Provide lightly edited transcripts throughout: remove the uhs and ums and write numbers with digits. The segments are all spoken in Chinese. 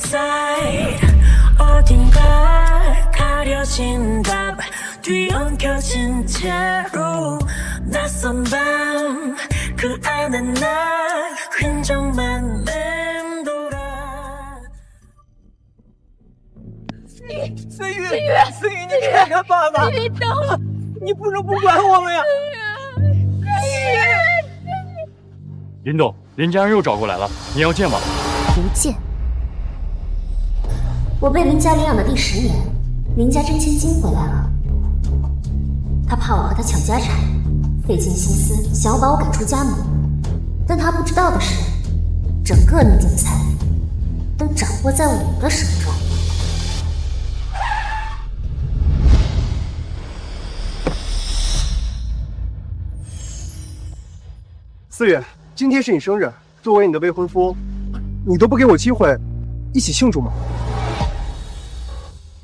outside 어딘가 가려진 답 뒤엉켜진 채로 낯선 밤 그 안에 나 흔적만 맴돌아 思雨，思雨，你看看爸爸，你等我，你不能不管我们呀！林董，林家人又找过来了，你要见吗？不见。我被林家领养的第10年，林家真千金回来了。他怕我和他抢家产，费尽心思想要把我赶出家门。但他不知道的是，整个宁静的财富都掌握在我的手中。思雨，今天是你生日，作为你的未婚夫，你都不给我机会一起庆祝吗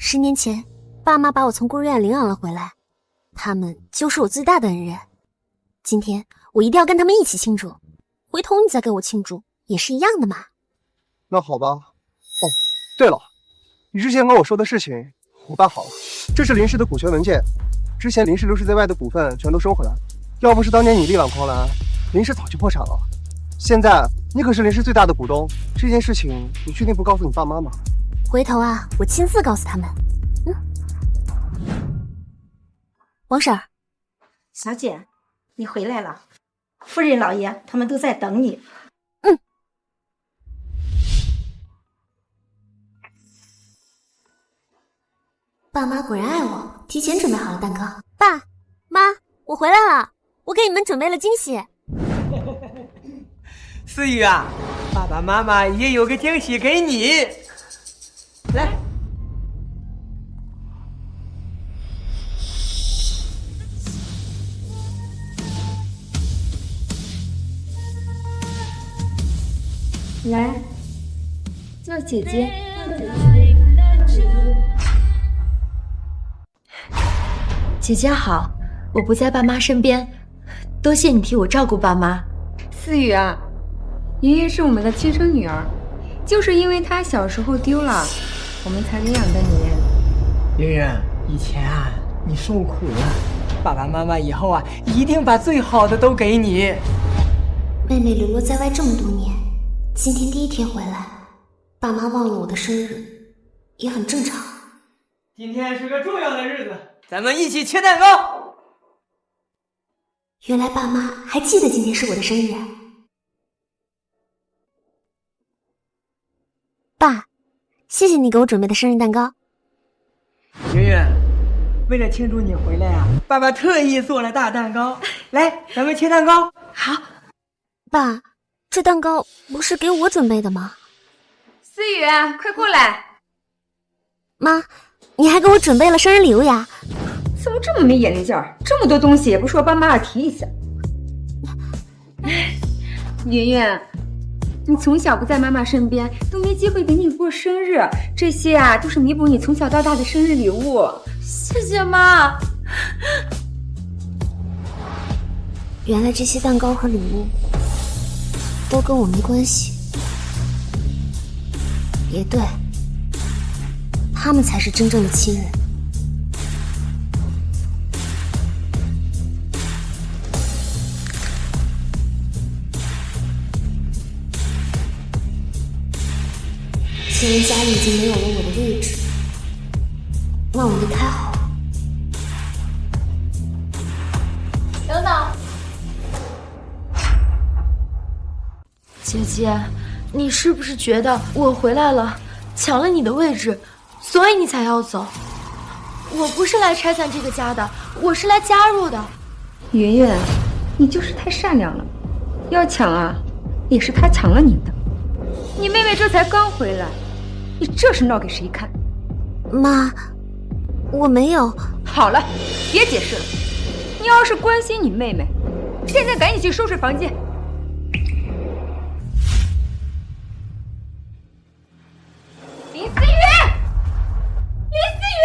？10年前，爸妈把我从孤儿院领养了回来，他们就是我最大的恩人。今天我一定要跟他们一起庆祝，回头你再给我庆祝也是一样的嘛。那好吧。哦，对了，你之前跟我说的事情我办好了，这是林氏的股权文件，之前林氏流失在外的股份全都收回来，要不是当年你力挽狂澜，林氏早就破产了。现在你可是林氏最大的股东，这件事情你确定不告诉你爸妈吗？回头啊，我亲自告诉他们。王婶儿，小姐，你回来了，夫人老爷他们都在等你。爸妈果然爱我，提前准备好了蛋糕。爸妈，我回来了，我给你们准备了惊喜。思雨啊，爸爸妈妈也有个惊喜给你，来。来，做姐姐。姐姐好，我不在爸妈身边，多谢你替我照顾爸妈。思雨啊，云云是我们的亲生女儿，就是因为她小时候丢了，我们才领养的你。云云，以前啊，你受苦了，爸爸妈妈以后啊，一定把最好的都给你。妹妹流落在外这么多年，今天第一天回来，爸妈忘了我的生日，也很正常。今天是个重要的日子，咱们一起切蛋糕。原来爸妈还记得今天是我的生日。爸，谢谢你给我准备的生日蛋糕。云云，为了庆祝你回来啊，爸爸特意做了大蛋糕。来，咱们切蛋糕。好。爸，这蛋糕不是给我准备的吗？思雨，快过来。妈，你还给我准备了生日礼物呀？怎么这么没眼力劲儿？这么多东西也不说帮妈妈提一下。云云，你从小不在妈妈身边，都没机会给你过生日，这些啊都是弥补你从小到大的生日礼物。谢谢妈。原来这些蛋糕和礼物都跟我没关系。也对，他们才是真正的亲人。既然家里已经没有了我的位置，那我离开好了。等等，姐姐，你是不是觉得我回来了，抢了你的位置，所以你才要走？我不是来拆散这个家的，我是来加入的。云云，你就是太善良了，要抢啊，也是他抢了你的。你妹妹这才刚回来，你这是闹给谁看？妈，我没有。好了，别解释了。你要是关心你妹妹，现在赶紧去收拾房间。林思雨，林思雨，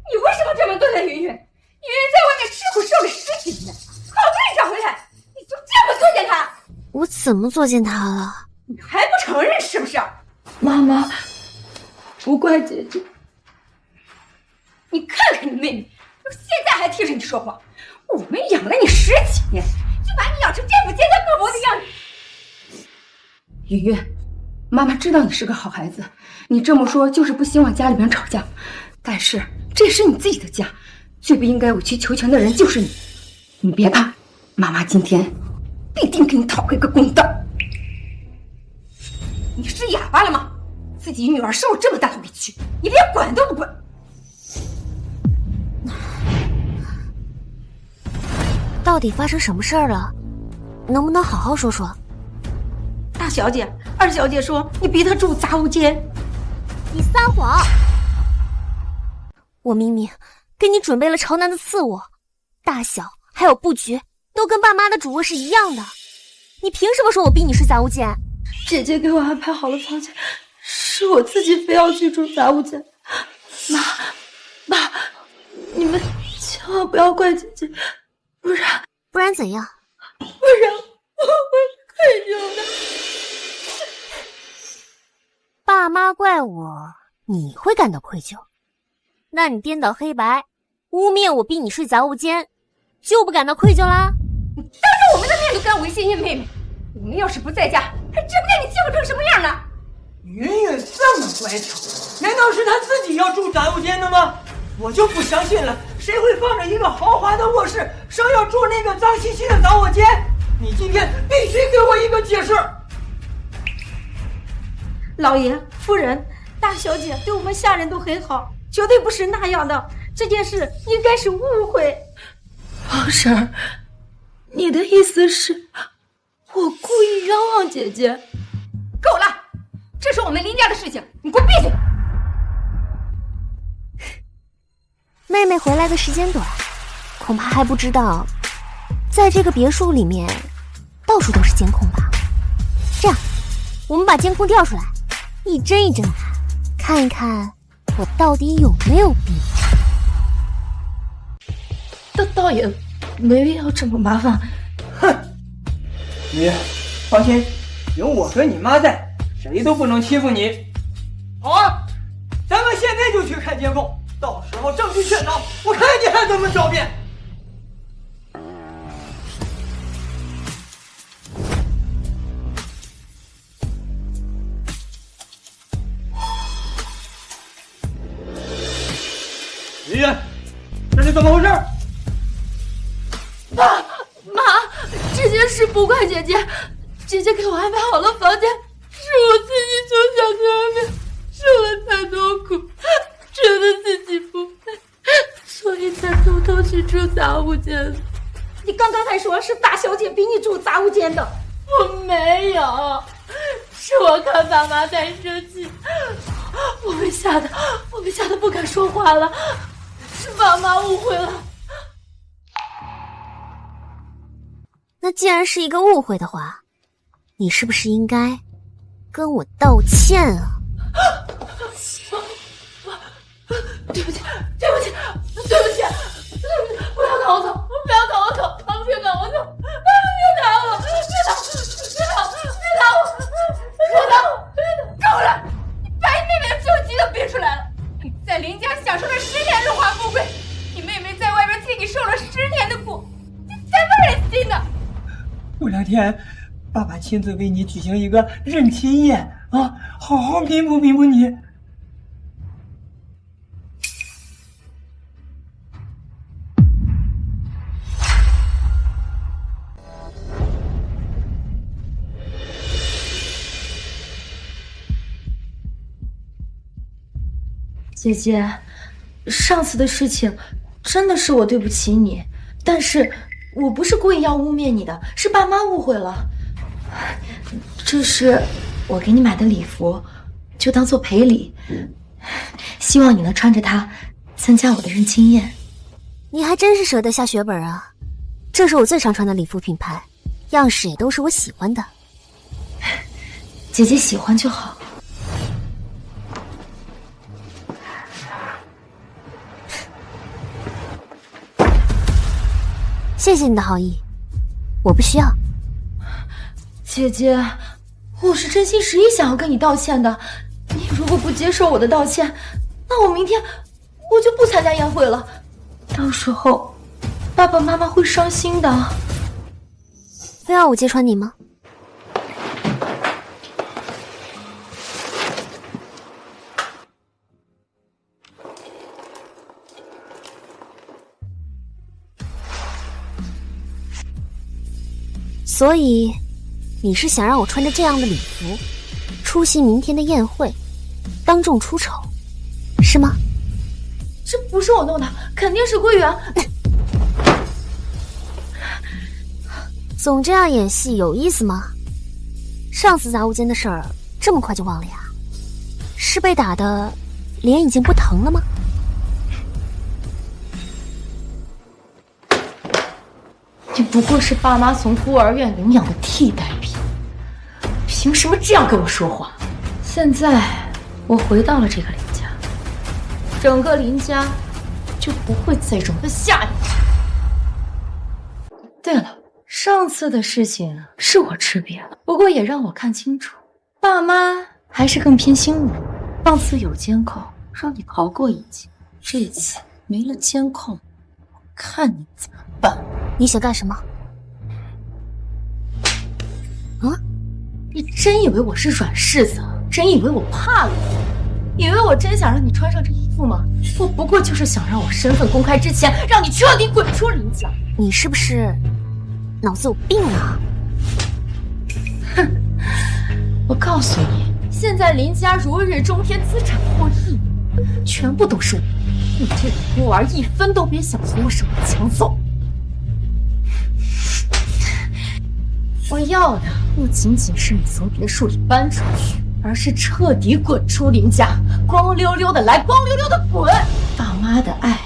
你为什么这么对待云云？云云在外面吃苦受了10几年，好不容易找回来，你就这么作践她？我怎么作践她了？你还不承认是不是？妈妈，不怪姐姐。你看看你妹妹，到现在还替着你说话。我们养了你10几年，就把你养成这副尖酸刻薄的样子。云云，妈妈知道你是个好孩子，你这么说就是不希望家里边吵架。但是这是你自己的家，最不应该委曲求全的人就是你。你别怕，妈妈今天必定给你讨回个公道。你是哑巴了吗？自己女儿受了这么大的委屈，你连管都不管。到底发生什么事儿了？能不能好好说说？大小姐、二小姐说你逼她住杂物间。你撒谎！我明明给你准备了朝南的次卧，大小还有布局都跟爸妈的主卧是一样的，你凭什么说我逼你睡杂物间？姐姐给我安排好了房间，是我自己非要去住杂物间。妈，你们千万不要怪姐姐，不然怎样？不然我会愧疚的。爸妈怪我，你会感到愧疚？那你颠倒黑白，污蔑我逼你睡杂物间，就不感到愧疚啦？你当着我们的面都敢违心你妹妹，我们要是不在家，还知不见你欺负成什么样呢？云云这么乖巧，难道是她自己要住杂物间的吗？我就不相信了，谁会放着一个豪华的卧室，生要住那个脏兮兮的杂物间？你今天必须给我一个解释！老爷、夫人、大小姐对我们下人都很好，绝对不是那样的。这件事应该是误会。王婶儿，你的意思是我故意冤枉姐姐？够了，这是我们林家的事情，你给我闭嘴！妹妹回来的时间短，恐怕还不知道，在这个别墅里面，到处都是监控吧？这样，我们把监控调出来，一帧一帧看，看一看我到底有没有逼。倒也没必要这么麻烦。哼，你放心，有我和你妈在，谁都不能欺负你。好啊，咱们现在就去看监控。到时候证据确凿，我看你还怎么狡辩！云云，这是怎么回事？妈，这件事不怪姐姐，姐姐给我安排好了房间，是我自己从小在外面受了太多苦，觉得自己不配，所以才偷偷去住杂物间。你刚刚还说是大小姐逼你住杂物间的。我没有，是我看爸妈太生气，我被吓得不敢说话了，是爸妈误会了。那既然是一个误会的话，你是不是应该跟我道歉啊？对不起，不要赶我走，不要赶我走，别赶我走，别打我，别打我，够了！你把你妹妹的手机都逼出来了。你在林家享受了10年荣华富贵，你妹妹在外边替你受了10年的苦，你才不忍心呢。过2天，爸爸亲自为你举行一个认亲宴啊，好好弥补你。姐姐，上次的事情真的是我对不起你，但是我不是故意要污蔑你的，是爸妈误会了。这是我给你买的礼服，就当做赔礼，希望你能穿着它参加我的认亲宴。你还真是舍得下血本啊！这是我最常穿的礼服品牌，样式也都是我喜欢的。姐姐喜欢就好。谢谢你的好意，我不需要。姐姐，我是真心实意想要跟你道歉的，你如果果不接受我的道歉，那我明天我就不参加宴会了。到时候爸爸妈妈会伤心的。非要我揭穿你吗？所以，你是想让我穿着这样的礼服，出席明天的宴会，当众出丑，是吗？这不是我弄的，肯定是桂圆。总这样演戏有意思吗？上次杂物间的事儿这么快就忘了呀？是被打的脸已经不疼了吗？你不过是爸妈从孤儿院领养的替代品，凭什么这样跟我说话？现在我回到了这个林家，整个林家就不会再容得下你。对了，上次的事情是我吃瘪了，不过也让我看清楚，爸妈还是更偏心我。上次有监控，让你逃过一劫，这次没了监控，我看你怎么办。你想干什么？啊？你真以为我是软柿子？真以为我怕了你？以为我真想让你穿上这衣服吗？我不过就是想让我身份公开之前，让你彻底滚出林家。你是不是脑子有病啊？哼！我告诉你，现在林家如日中天，资产过亿，全部都是我。你这个孤儿，一分都别想从我手里抢走。我要的不仅仅是你从别墅里搬出去，而是彻底滚出林家，光溜溜的来，光溜溜的滚。爸妈的爱，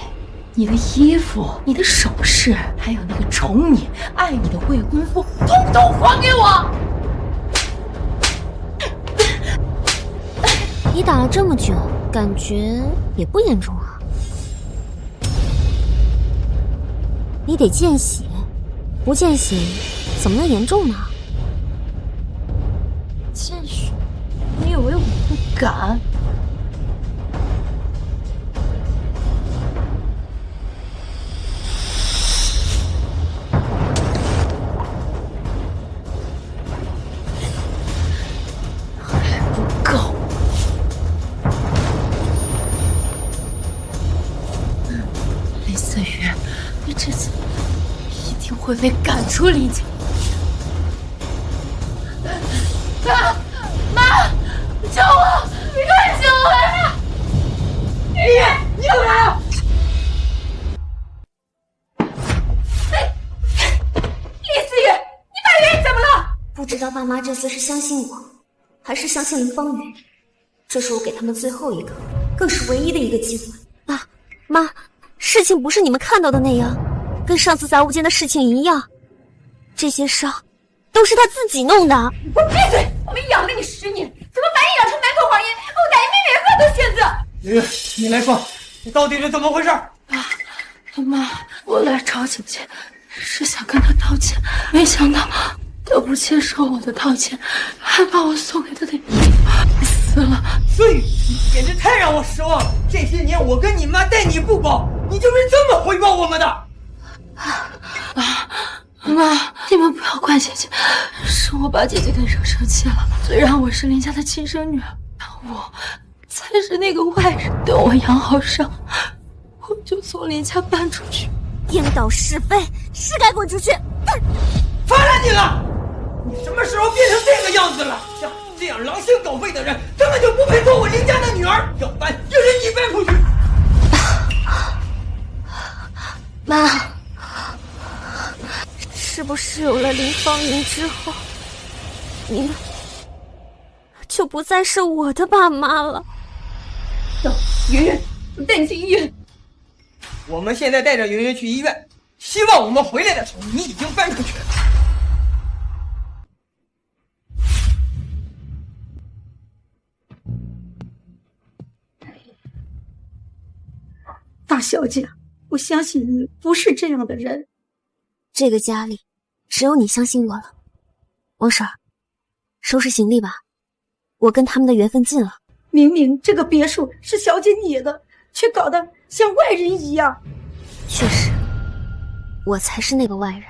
你的衣服，你的首饰，还有那个宠你、爱你的未婚夫，统统还给我！你打了这么久，感觉也不严重啊。你得见血，不见血怎么能严重呢？见血？你以为我不敢？还不够。林思雨，你这次一定会被赶出林家。妈！救我！你快救我呀！雨雨，你干嘛呀？李思雨，你把雨雨怎么了？不知道爸妈这次是相信我，还是相信林风雨。这是我给他们最后一个，更是唯一的一个机会。爸妈，事情不是你们看到的那样，跟上次杂物间的事情一样，这些伤都是他自己弄的。你给我闭嘴！我们养了你10年，怎么把你养成满口谎言、不打一妹妹的都选择？雨雨，你来说，你到底是怎么回事？妈，我来找姐姐，是想跟她道歉，没想到她不接受我的道歉，还把我送给她的衣服撕了。思雨，你简直太让我失望了！这些年我跟你妈待你不薄，你就是这么回报我们的？妈，你们不要怪姐姐，是我把姐姐给惹生气了。虽然我是林家的亲生女儿，但我才是那个外人。等我养好伤，我就从林家搬出去。颠倒是非，是该滚出去！烦了你了！你什么时候变成这个样子了？像这样狼心狗肺的人，根本就不配做我林家的女儿。要搬就是你搬出去。妈，是不是有了林芳云之后，你们就不再是我的爸妈了？走，云云，我带你去医院。我们现在带着云云去医院，希望我们回来的时候，你已经搬出去了。大小姐，我相信你不是这样的人。这个家里只有你相信我了。王婶儿，收拾行李吧，我跟他们的缘分尽了。明明这个别墅是小姐你的，却搞得像外人一样。确实，我才是那个外人。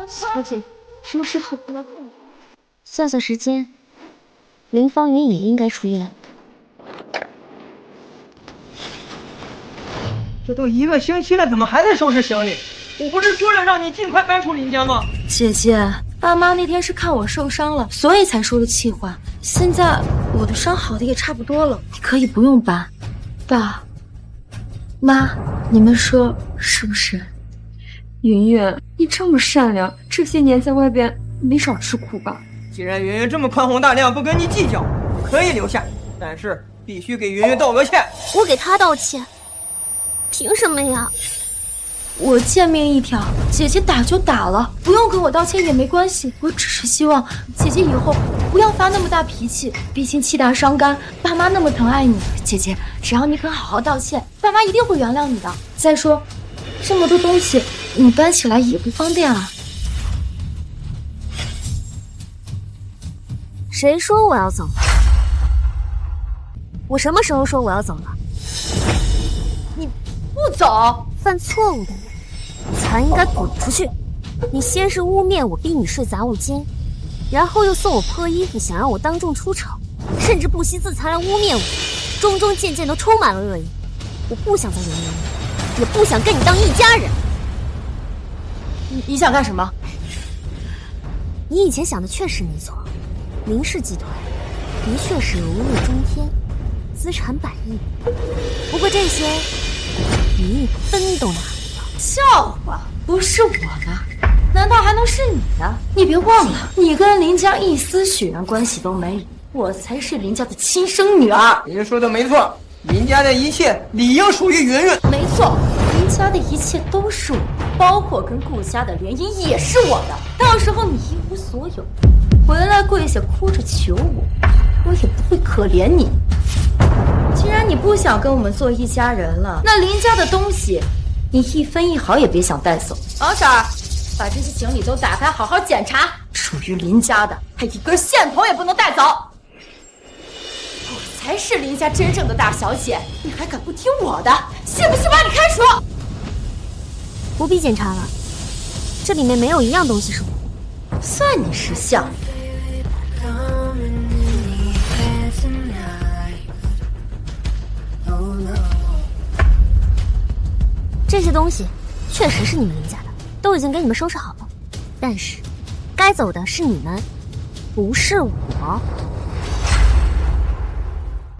小姐，什么时候？算算时间，林芳云也应该出院。这都1个星期了，怎么还在收拾行李？我不是说了让你尽快搬出林家吗？姐姐，爸妈那天是看我受伤了，所以才说的气话。现在我的伤好的也差不多了，你可以不用搬。爸妈，你们说是不是？云云，你这么善良，这些年在外边没少吃苦吧？既然云云这么宽宏大量，不跟你计较，可以留下，但是必须给云云道个歉。我给他道歉，凭什么呀？我贱命一条，姐姐打就打了，不用跟我道歉也没关系。我只是希望姐姐以后不要发那么大脾气，毕竟气大伤肝，爸妈那么疼爱你。姐姐，只要你肯好好道歉，爸妈一定会原谅你的。再说，这么多东西你搬起来也不方便啊。谁说我要走了？我什么时候说我要走了？你不走，犯错误的人才应该滚出去！你先是污蔑我逼你睡杂物间，然后又送我破衣服，想让我当众出丑，甚至不惜自残来污蔑我，中中渐渐都充满了恶意。我不想再原谅你，也不想跟你当一家人。你想干什么？你以前想的确实没错，林氏集团的确是如日中天，资产100亿。不过这些你一分都拿不到。笑话，不是我的，难道还能是你的？你别忘了，你跟林家一丝血缘关系都没有，我才是林家的亲生女儿。您说的没错，林家的一切理应属于云云。没错，林家的一切都是我，包括跟顾家的联姻也是我的。到时候你一无所有，回来跪下哭着求我，我也不会可怜你。既然你不想跟我们做一家人了，那林家的东西你一分一毫也别想带走。王婶儿，把这些行李都打开，好好检查，属于林家的，还一根线头也不能带走。我才是林家真正的大小姐，你还敢不听我的？信不信把你开除？不必检查了，这里面没有一样东西是我。算你识相。这些东西确实是你们林家的，都已经给你们收拾好了。但是，该走的是你们，不是我。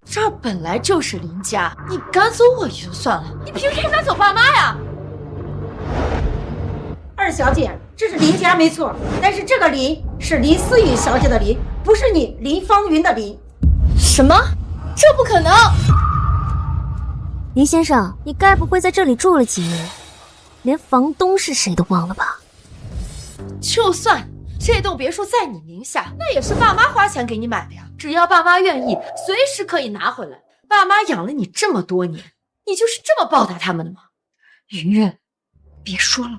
这儿本来就是林家，你赶走我也就算了，你凭什么赶走爸妈呀？二小姐，这是林家没错，但是这个林是林思雨小姐的林，不是你林芳云的林。什么？这不可能！林先生，你该不会在这里住了几年，连房东是谁都忘了吧？就算这栋别墅在你名下，那也是爸妈花钱给你买的呀。只要爸妈愿意，随时可以拿回来。爸妈养了你这么多年，你就是这么报答他们的吗？云云，别说了。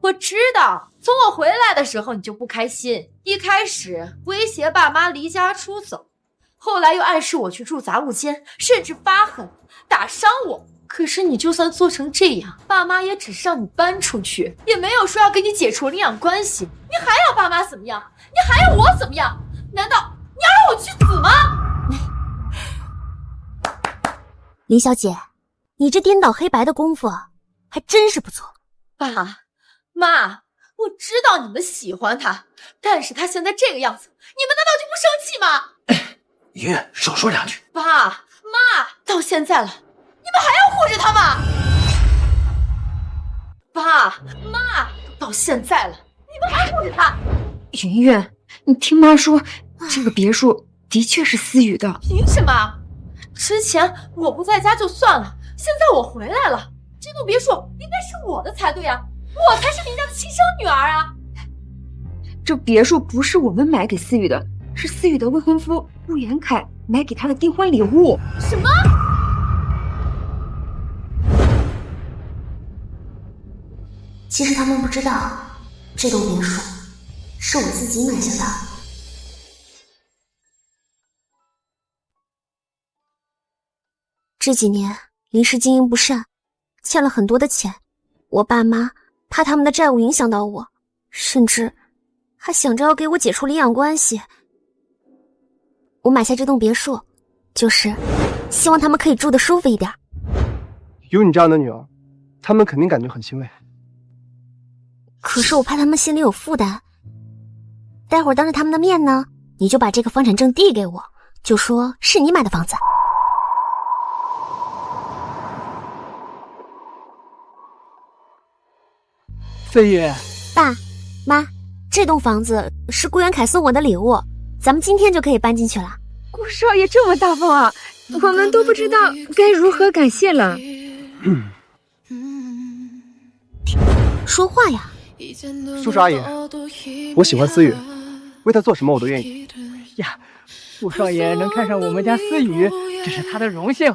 我知道，从我回来的时候你就不开心，一开始威胁爸妈离家出走，后来又暗示我去住杂物间，甚至发狠打伤我。可是你就算做成这样，爸妈也只是让你搬出去，也没有说要跟你解除领养关系。你还要爸妈怎么样？你还要我怎么样？难道你要让我去死吗？林小姐，你这颠倒黑白的功夫还真是不错。爸妈，我知道你们喜欢他，但是他现在这个样子，你们难道就不生气吗？云云，少说两句。爸妈，到现在了，你们还要护着他吗？爸妈，到现在了，你们还护着他？云云，你听妈说，这个别墅的确是思雨的。凭什么？之前我不在家就算了，现在我回来了，这栋别墅应该是我的才对啊，我才是林家的亲生女儿啊！这别墅不是我们买给思雨的，是思雨的未婚夫陆延凯买给她的订婚礼物。什么？其实他们不知道，这栋别墅是我自己买下的。这几年林氏经营不善，欠了很多的钱，我爸妈怕他们的债务影响到我，甚至还想着要给我解除领养关系。我买下这栋别墅，就是希望他们可以住得舒服一点。有你这样的女儿，他们肯定感觉很欣慰。可是我怕他们心里有负担，待会儿当着他们的面呢，你就把这个房产证递给我，就说是你买的房子。飞宇，爸妈，这栋房子是顾元凯送我的礼物，咱们今天就可以搬进去了。顾少爷这么大方啊，我们都不知道该如何感谢了。说话呀！叔叔阿姨，我喜欢思雨，为她做什么我都愿意。呀，顾少爷能看上我们家思雨，这是他的荣幸。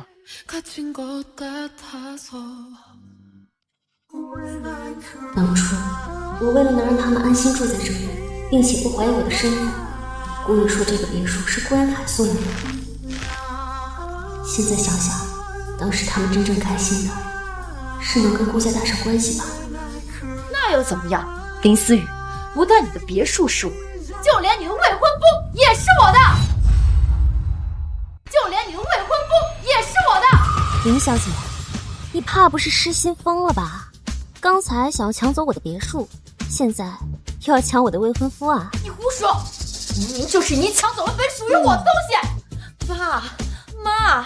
当初我为了能让他们安心住在这里，并且不怀疑我的身份，故意说这个别墅是顾元凯送的。现在想想，当时他们真正开心的是能跟顾家搭上关系吧。那又怎么样？林思雨，不但你的别墅是我的，就连你的未婚夫也是我的，就连你的未婚夫也是我的。林小姐，你怕不是失心疯了吧？刚才想要抢走我的别墅，现在又要抢我的未婚夫啊！你胡说，明明就是你抢走了本属于我的东西。爸妈，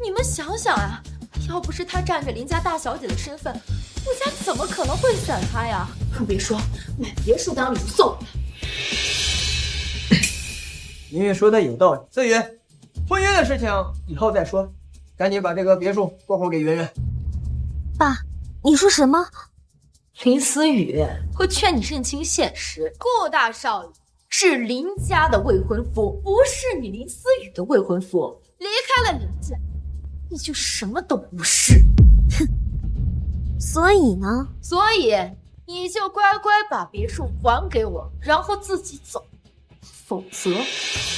你们想想呀，要不是他占着林家大小姐的身份，顾家怎么可能会选他呀？更别说买别墅当礼物送他。云云说的有道理，思雨，婚约的事情以后再说，赶紧把这个别墅过户给圆圆。爸，你说什么？林思雨，我劝你认清现实，顾大少爷是林家的未婚夫，不是你林思雨的未婚夫。离开了林家，你就什么都不是。哼，所以呢？所以你就乖乖把别墅还给我，然后自己走。否则，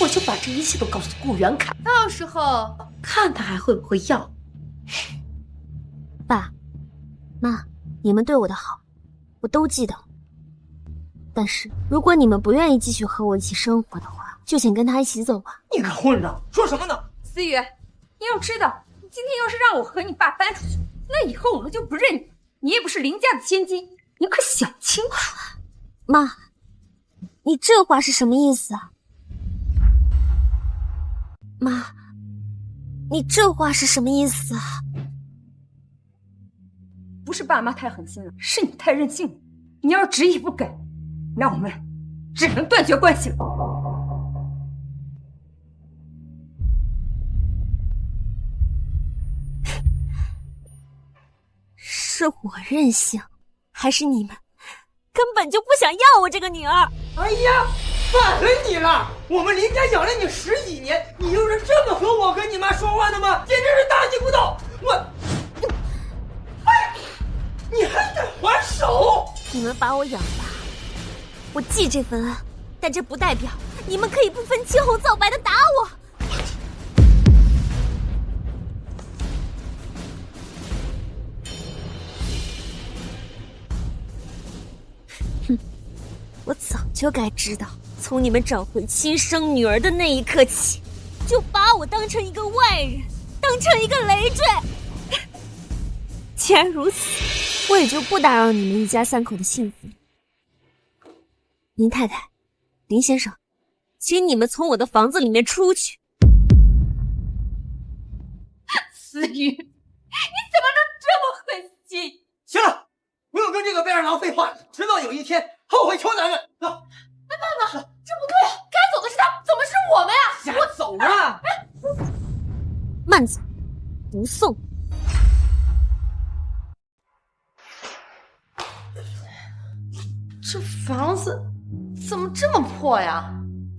我就把这一切都告诉顾元凯，到时候看他还会不会要。爸妈，你们对我的好，我都记得。但是如果你们不愿意继续和我一起生活的话，就请跟他一起走吧。你个混账，说什么呢？思雨，你要知道，你今天要是让我和你爸搬出去，那以后我们就不认你，你也不是林家的千金，你可想清楚。妈，你这话是什么意思啊？妈，你这话是什么意思啊？不是爸妈太狠心了，是你太任性了。你要执意不改，那我们只能断绝关系了。是我任性，还是你们根本就不想要我这个女儿？哎呀，反了你了！我们林家养了你10几年，你就是这么和我跟你妈说话的吗？简直是大逆不道！你还敢还手？你们把我养大，我记这份恩，但这不代表你们可以不分青红皂白的打我。哼，我早就该知道，从你们找回亲生女儿的那一刻起，就把我当成一个外人，当成一个累赘。既然如此，我也就不打扰你们一家3口的幸福。林太太，林先生，请你们从我的房子里面出去。思雨，你怎么能这么狠心？行了，不用跟这个白眼狼废话，迟早有一天后悔求男人。走。爸爸，这不对，该走的是他，怎么是我们呀？瞎走啊！慢走，不送。这房子怎么这么破呀？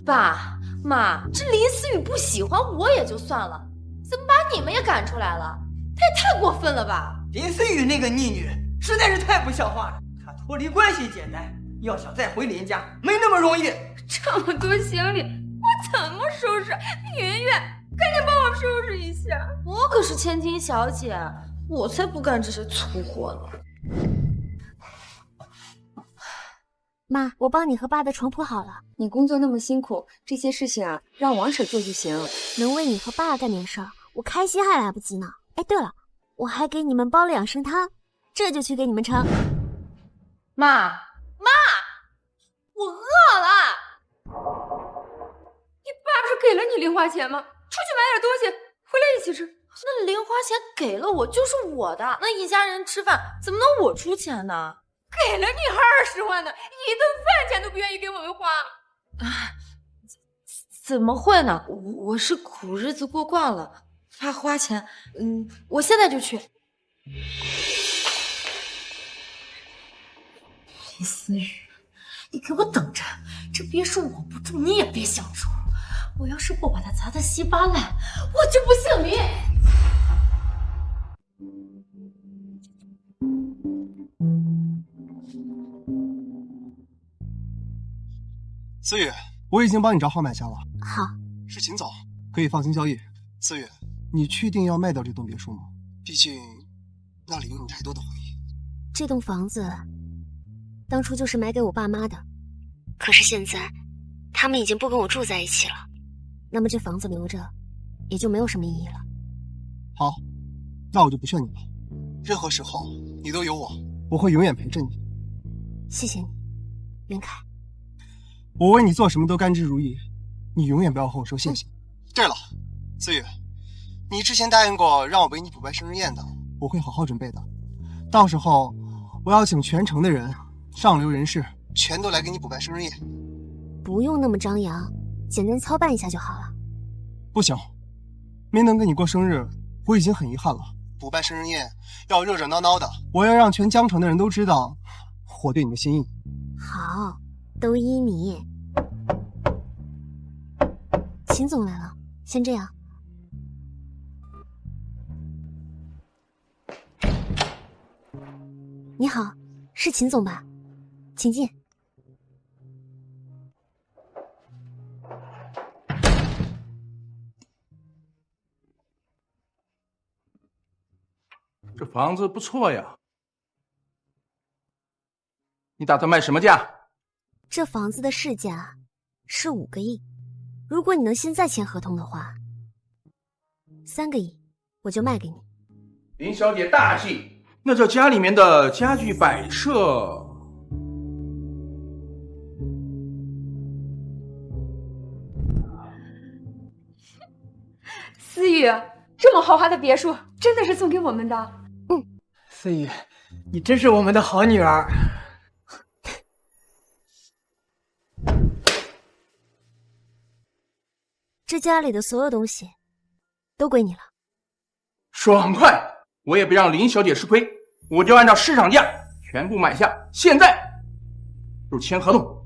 爸妈，这林思雨不喜欢我也就算了，怎么把你们也赶出来了？他也太过分了吧！林思雨那个逆女实在是太不像话了，她脱离关系简单，要想再回林家，没那么容易。这么多行李，我怎么收拾？云云，赶紧帮我收拾一下。我可是千金小姐，我才不干这些粗活呢。妈，我帮你和爸的床铺好了，你工作那么辛苦，这些事情啊，让王婶做就行。能为你和爸干点事儿，我开心还来不及呢。哎，对了，我还给你们煲了养生汤，这就去给你们盛。妈，我饿了。你爸不是给了你零花钱吗？出去买点东西，回来一起吃。那零花钱给了我就是我的，那一家人吃饭怎么能我出钱呢？给了你20万呢，一顿饭钱都不愿意给我们花。怎么会呢？我是苦日子过惯了，怕花钱。我现在就去。林思雨，你给我等着，这别墅我不住，你也别想住。我要是不把它砸得稀巴烂，我就不姓林。思雨，我已经帮你找好买家了。好，是秦总，可以放心交易。思雨，你确定要卖掉这栋别墅吗？毕竟那里有你太多的回忆。这栋房子当初就是买给我爸妈的，可是现在他们已经不跟我住在一起了，那么这房子留着也就没有什么意义了。好，那我就不劝你了。任何时候你都有我，我会永远陪着你。谢谢你，袁凯。我为你做什么都甘之如饴，你永远不要和我说谢谢。对了，思雨，你之前答应过让我为你补办生日宴的，我会好好准备的。到时候我要请全城的人，上流人士全都来给你补办生日宴。不用那么张扬，简单操办一下就好了。不行，没能跟你过生日，我已经很遗憾了。补办生日宴要热热闹闹的，我要让全江城的人都知道我对你的心意。好，都依你。秦总来了，先这样。你好，是秦总吧？请进。这房子不错呀，你打算卖什么价？这房子的市价是5个亿，如果你能现在签合同的话，3个亿我就卖给你。林小姐大气，那这家里面的家具摆设，思雨，这么豪华的别墅真的是送给我们的？思雨，你真是我们的好女儿。这家里的所有东西都归你了。爽快！我也不让林小姐吃亏，我就按照市场价全部买下，现在就签合同。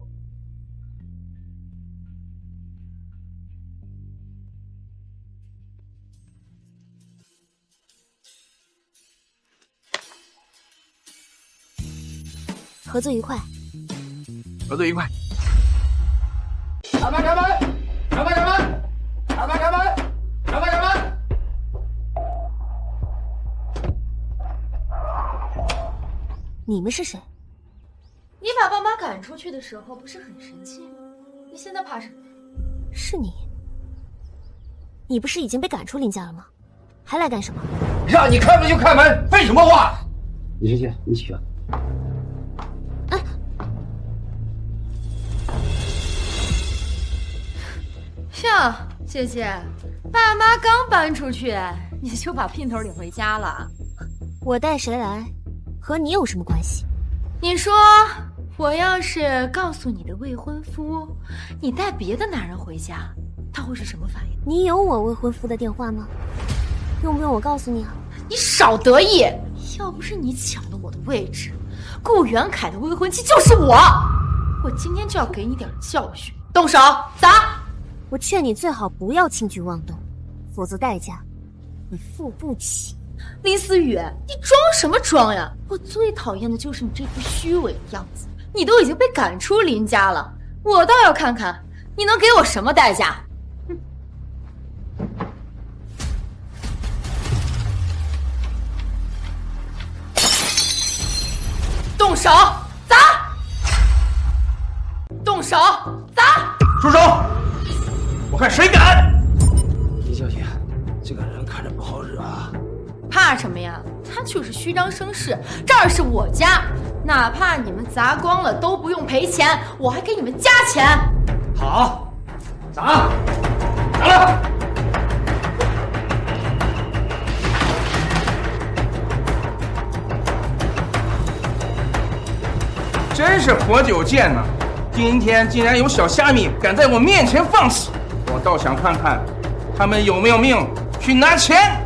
合作愉快。合作愉快。开门！开门！开门！开门！开门！开门！开门！开门！你们是谁？你把爸妈赶出去的时候不是很生气吗？你现在怕什么？是你？你不是已经被赶出林家了吗？还来干什么？让你开门就开门，废什么话？李师姐，你起来。哟，姐姐，爸妈刚搬出去，你就把姘头领回家了？我带谁来，和你有什么关系？你说，我要是告诉你的未婚夫，你带别的男人回家，他会是什么反应？你有我未婚夫的电话吗？用不用我告诉你啊？你少得意！要不是你抢了我的位置，顾元凯的未婚妻就是我。我今天就要给你点教训，动手砸！我劝你最好不要轻举妄动，否则代价你付不起。林思雨，你装什么装呀？我最讨厌的就是你这副虚伪的样子，你都已经被赶出林家了，我倒要看看你能给我什么代价。动手砸！动手砸！住手！我看谁敢！李小姐，这个人看着不好惹啊。怕什么呀？他就是虚张声势，这儿是我家，哪怕你们砸光了都不用赔钱，我还给你们加钱。好，砸！砸了！真是活久见呐！今天竟然有小虾米敢在我面前放肆，我倒想看看他们有没有命去拿钱。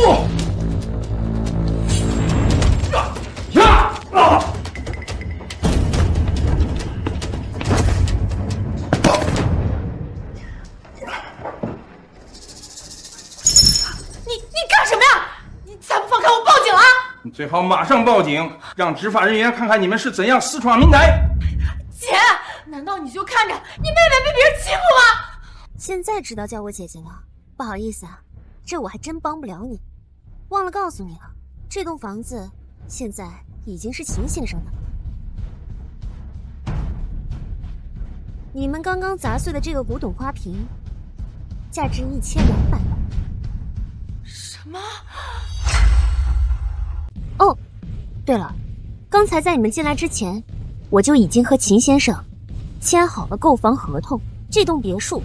哇！呀！你干什么呀？你再不放开我，报警啊！你最好马上报警，让执法人员看看你们是怎样私闯民宅。姐，难道你就看着你妹妹被别人欺负吗？现在知道叫我姐姐了，不好意思啊，这我还真帮不了你。忘了告诉你了，这栋房子现在已经是秦先生的了。你们刚刚砸碎的这个古董花瓶，价值1200万。什么？哦，对了，刚才在你们进来之前，我就已经和秦先生签好了购房合同，这栋别墅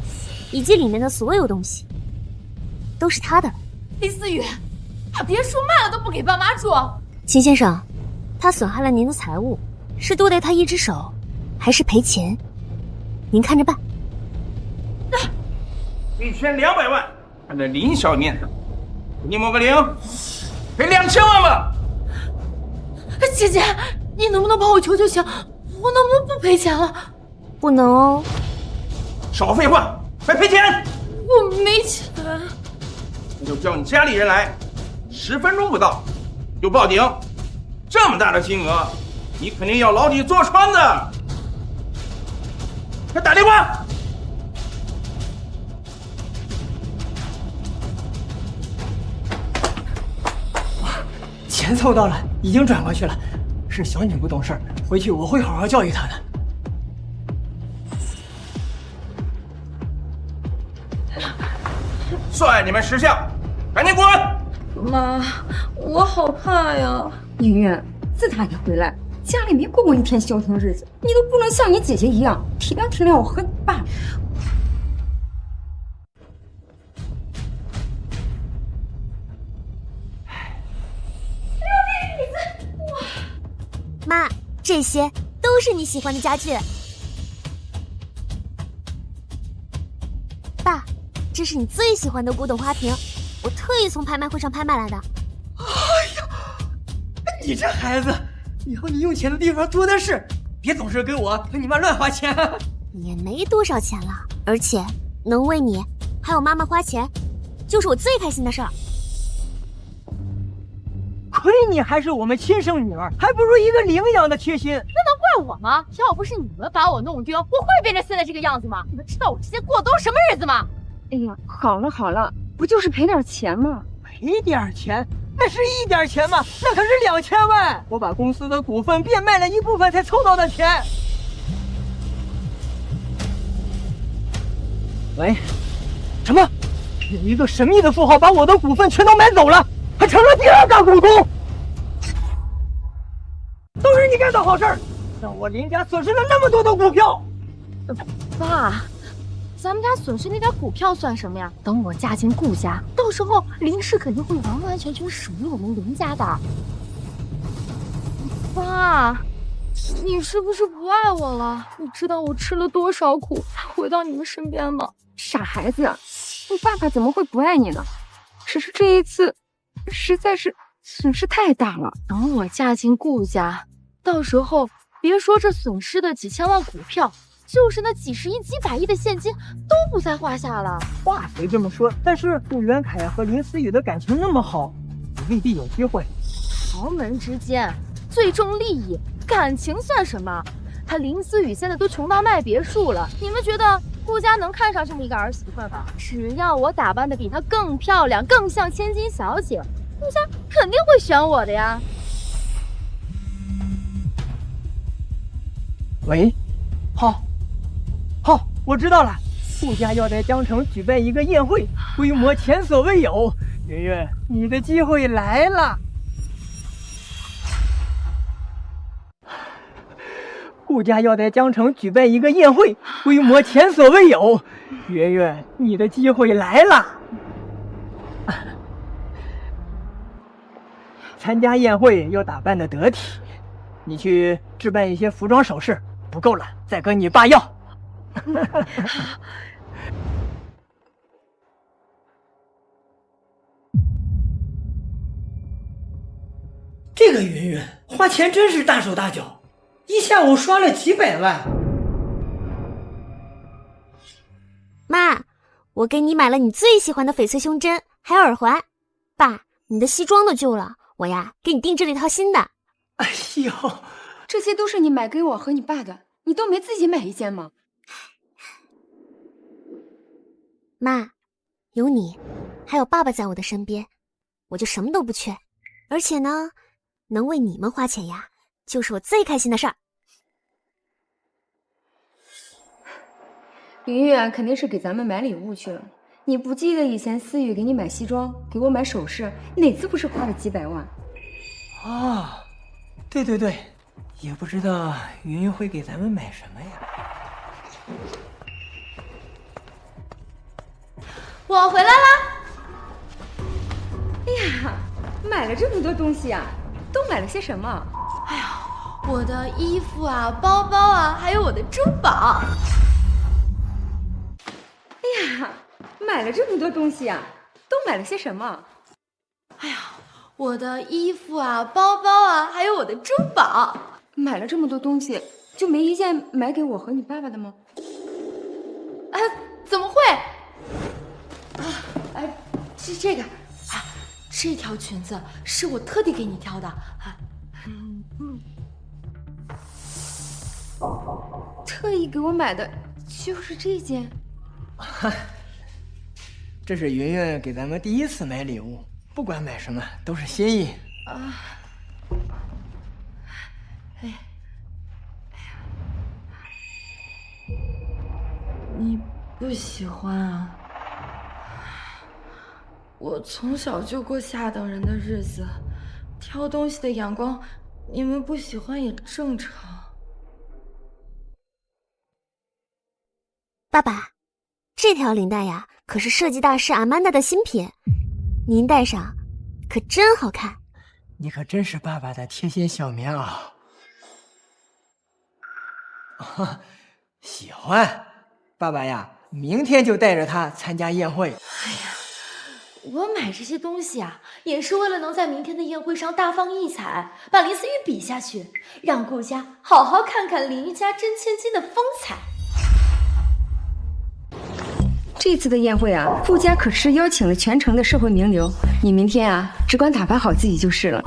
以及里面的所有东西都是他的了。林思雨，把别墅卖了都不给爸妈住。秦先生，他损害了您的财物，是多待他一只手，还是赔钱？您看着办。1200万，看在林小面子，给你抹个零，赔2000万吧。姐姐，你能不能帮我求求情？我能不能不赔钱了？不能哦。少废话，快赔钱！我没钱。那就叫你家里人来，10分钟不到就报警。这么大的金额，你肯定要牢底坐穿的。快打电话！钱凑到了，已经转过去了。是小女不懂事儿，回去我会好好教育她的。算你们识相，赶紧滚！妈，我好怕呀。云云，自打你回来，家里没过过一天消停日子，你都不能像你姐姐一样体谅体谅我和你爸。妈，这些都是你喜欢的家具。爸，这是你最喜欢的古董花瓶，我特意从拍卖会上拍卖来的。哎呀，你这孩子，以后你用钱的地方多的是，别总是给我和你妈乱花钱。也没多少钱了，而且能为你还有妈妈花钱，就是我最开心的事儿。亏你还是我们亲生女儿，还不如一个领养的贴心。那能怪我吗？要不是你们把我弄丢，我会变成现在这个样子吗？你们知道我之前过的都是什么日子吗？哎呀，好了好了，不就是赔点钱吗？赔点钱？那是一点钱吗？那可是2000万！我把公司的股份变卖了一部分才凑到的钱。喂，什么？有一个神秘的富豪把我的股份全都买走了，还成了第2大股东。都是你干的好事儿，让我林家损失了那么多的股票。爸，咱们家损失那点股票算什么呀？等我嫁进顾家，到时候林氏肯定会完完全全属于我们林家的。爸，你是不是不爱我了？你知道我吃了多少苦才回到你们身边吗？傻孩子，你爸爸怎么会不爱你呢？只是这一次实在是损失太大了。等我嫁进顾家，到时候别说这损失的几千万股票，就是那几十亿、几百亿的现金都不在话下了。话虽这么说，但是顾元凯和林思雨的感情那么好，你未必有机会。豪门之间最重利益，感情算什么？他林思雨现在都穷到卖别墅了，你们觉得顾家能看上这么一个儿媳妇吗？只要我打扮的比她更漂亮，更像千金小姐，顾家肯定会选我的呀。喂，好，我知道了。顾家要在江城举办一个宴会，规模前所未有。圆圆，你的机会来了。顾家要在江城举办一个宴会，规模前所未有。圆圆，你的机会来了。参加宴会要打扮的得体，你去置办一些服装首饰，不够了再跟你爸要。这个云云花钱真是大手大脚，一下午刷了几百万。妈，我给你买了你最喜欢的翡翠胸针，还有耳环。爸，你的西装都旧了，我呀给你定制了一套新的。哎呦，这些都是你买给我和你爸的，你都没自己买一件吗？妈，有你，还有爸爸在我的身边，我就什么都不缺。而且呢，能为你们花钱呀，就是我最开心的事儿。云云肯定是给咱们买礼物去了。你不记得以前思雨给你买西装，给我买首饰，哪次不是花了几百万？啊，对，也不知道云云会给咱们买什么呀。我回来啦！哎呀，买了这么多东西啊，都买了些什么？哎呀，我的衣服啊，包包啊，还有我的珠宝。哎呀，买了这么多东西啊，都买了些什么？哎呀，我的衣服啊，包包啊，还有我的珠宝。买了这么多东西，就没一件买给我和你爸爸的吗？啊，怎么会？这个啊，这条裙子是我特地给你挑的啊。特意给我买的就是这件。这是云云给咱们第一次买礼物，不管买什么都是心意啊。你不喜欢啊？我从小就过下等人的日子，挑东西的眼光，你们不喜欢也正常。爸爸，这条领带呀，可是设计大师阿曼达的新品，您戴上可真好看。你可真是爸爸的贴心小棉袄。啊，喜欢。爸爸呀，明天就带着他参加宴会。哎呀，我买这些东西啊，也是为了能在明天的宴会上大放异彩，把林思雨比下去，让顾家好好看看林家真千金的风采。这次的宴会啊，顾家可是邀请了全城的社会名流，你明天啊，只管打扮好自己就是了。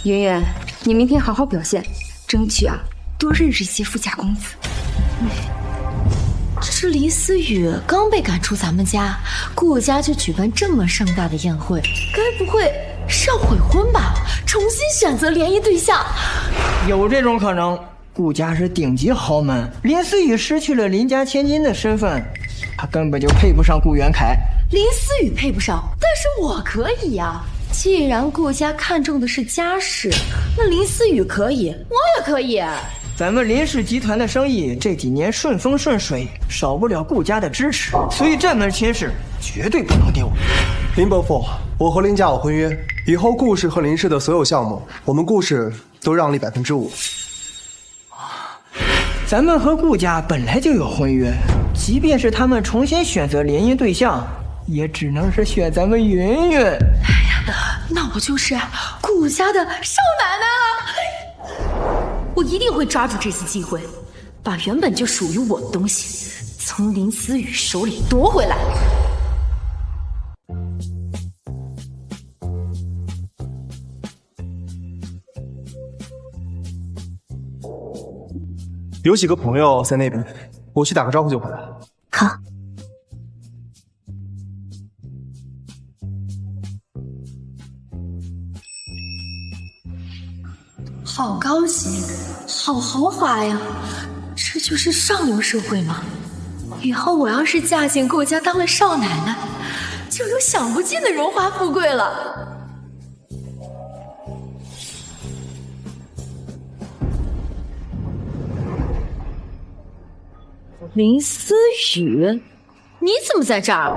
云云，你明天好好表现，争取啊，多认识一些富家公子。这林思雨刚被赶出咱们家，顾家就举办这么盛大的宴会，该不会是要悔婚吧？重新选择联谊对象？有这种可能。顾家是顶级豪门，林思雨失去了林家千金的身份，她根本就配不上顾元凯。林思雨配不上，但是我可以呀。既然顾家看重的是家世，那林思雨可以，我也可以。咱们林氏集团的生意这几年顺风顺水，少不了顾家的支持，所以这门亲事绝对不能丢。林伯父，我和林家有婚约，以后顾氏和林氏的所有项目，我们顾氏都让利5%。咱们和顾家本来就有婚约，即便是他们重新选择联姻对象，也只能是选咱们云云。哎呀，那我就是顾家的少奶奶了。我一定会抓住这次机会，把原本就属于我的东西从林思雨手里夺回来。有几个朋友在那边，我去打个招呼就回来。好。好高级，好豪华呀！这就是上流社会吗？以后我要是嫁进顾家当了少奶奶，就有享不尽的荣华富贵了。林思雨，你怎么在这儿？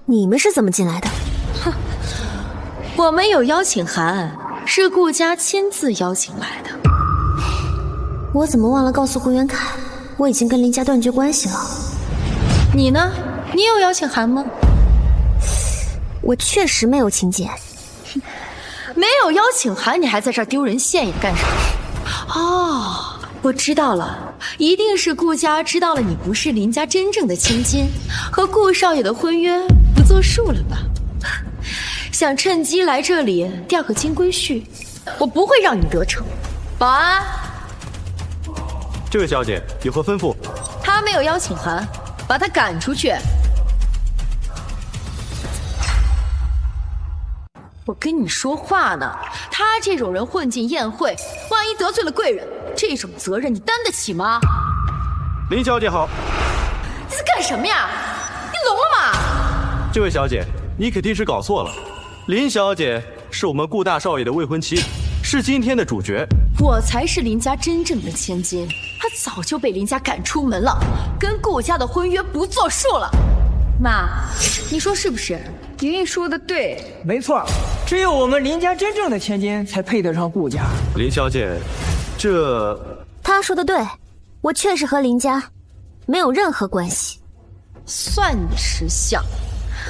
你们是怎么进来的？哼，我们有邀请函，是顾家亲自邀请来的。我怎么忘了告诉顾元凯，我已经跟林家断绝关系了。你呢？你有邀请函吗？我确实没有请柬。没有邀请函，你还在这儿丢人现眼干啥？哦，我知道了，一定是顾家知道了你不是林家真正的千金，和顾少爷的婚约不作数了吧？想趁机来这里钓个金龟婿，我不会让你得逞。保安，这位小姐有何吩咐？他没有邀请函，把他赶出去。我跟你说话呢，他这种人混进宴会，万一得罪了贵人，这种责任你担得起吗？林小姐好。你在干什么呀？你聋了吗？这位小姐，你肯定是搞错了。林小姐是我们顾大少爷的未婚妻，是今天的主角。我才是林家真正的千金，她早就被林家赶出门了，跟顾家的婚约不作数了。妈，你说是不是？爷爷说的对，没错，只有我们林家真正的千金才配得上顾家。林小姐，这……他说的对，我确实和林家没有任何关系。算你识相，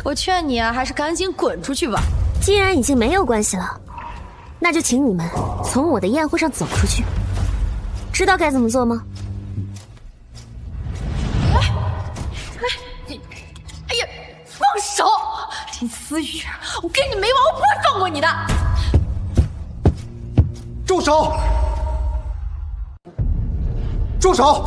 我劝你啊，还是赶紧滚出去吧。既然已经没有关系了，那就请你们从我的宴会上走出去。知道该怎么做吗？哎呀，放手！林思雨，我跟你没完，我不会放过你的！住手！住手！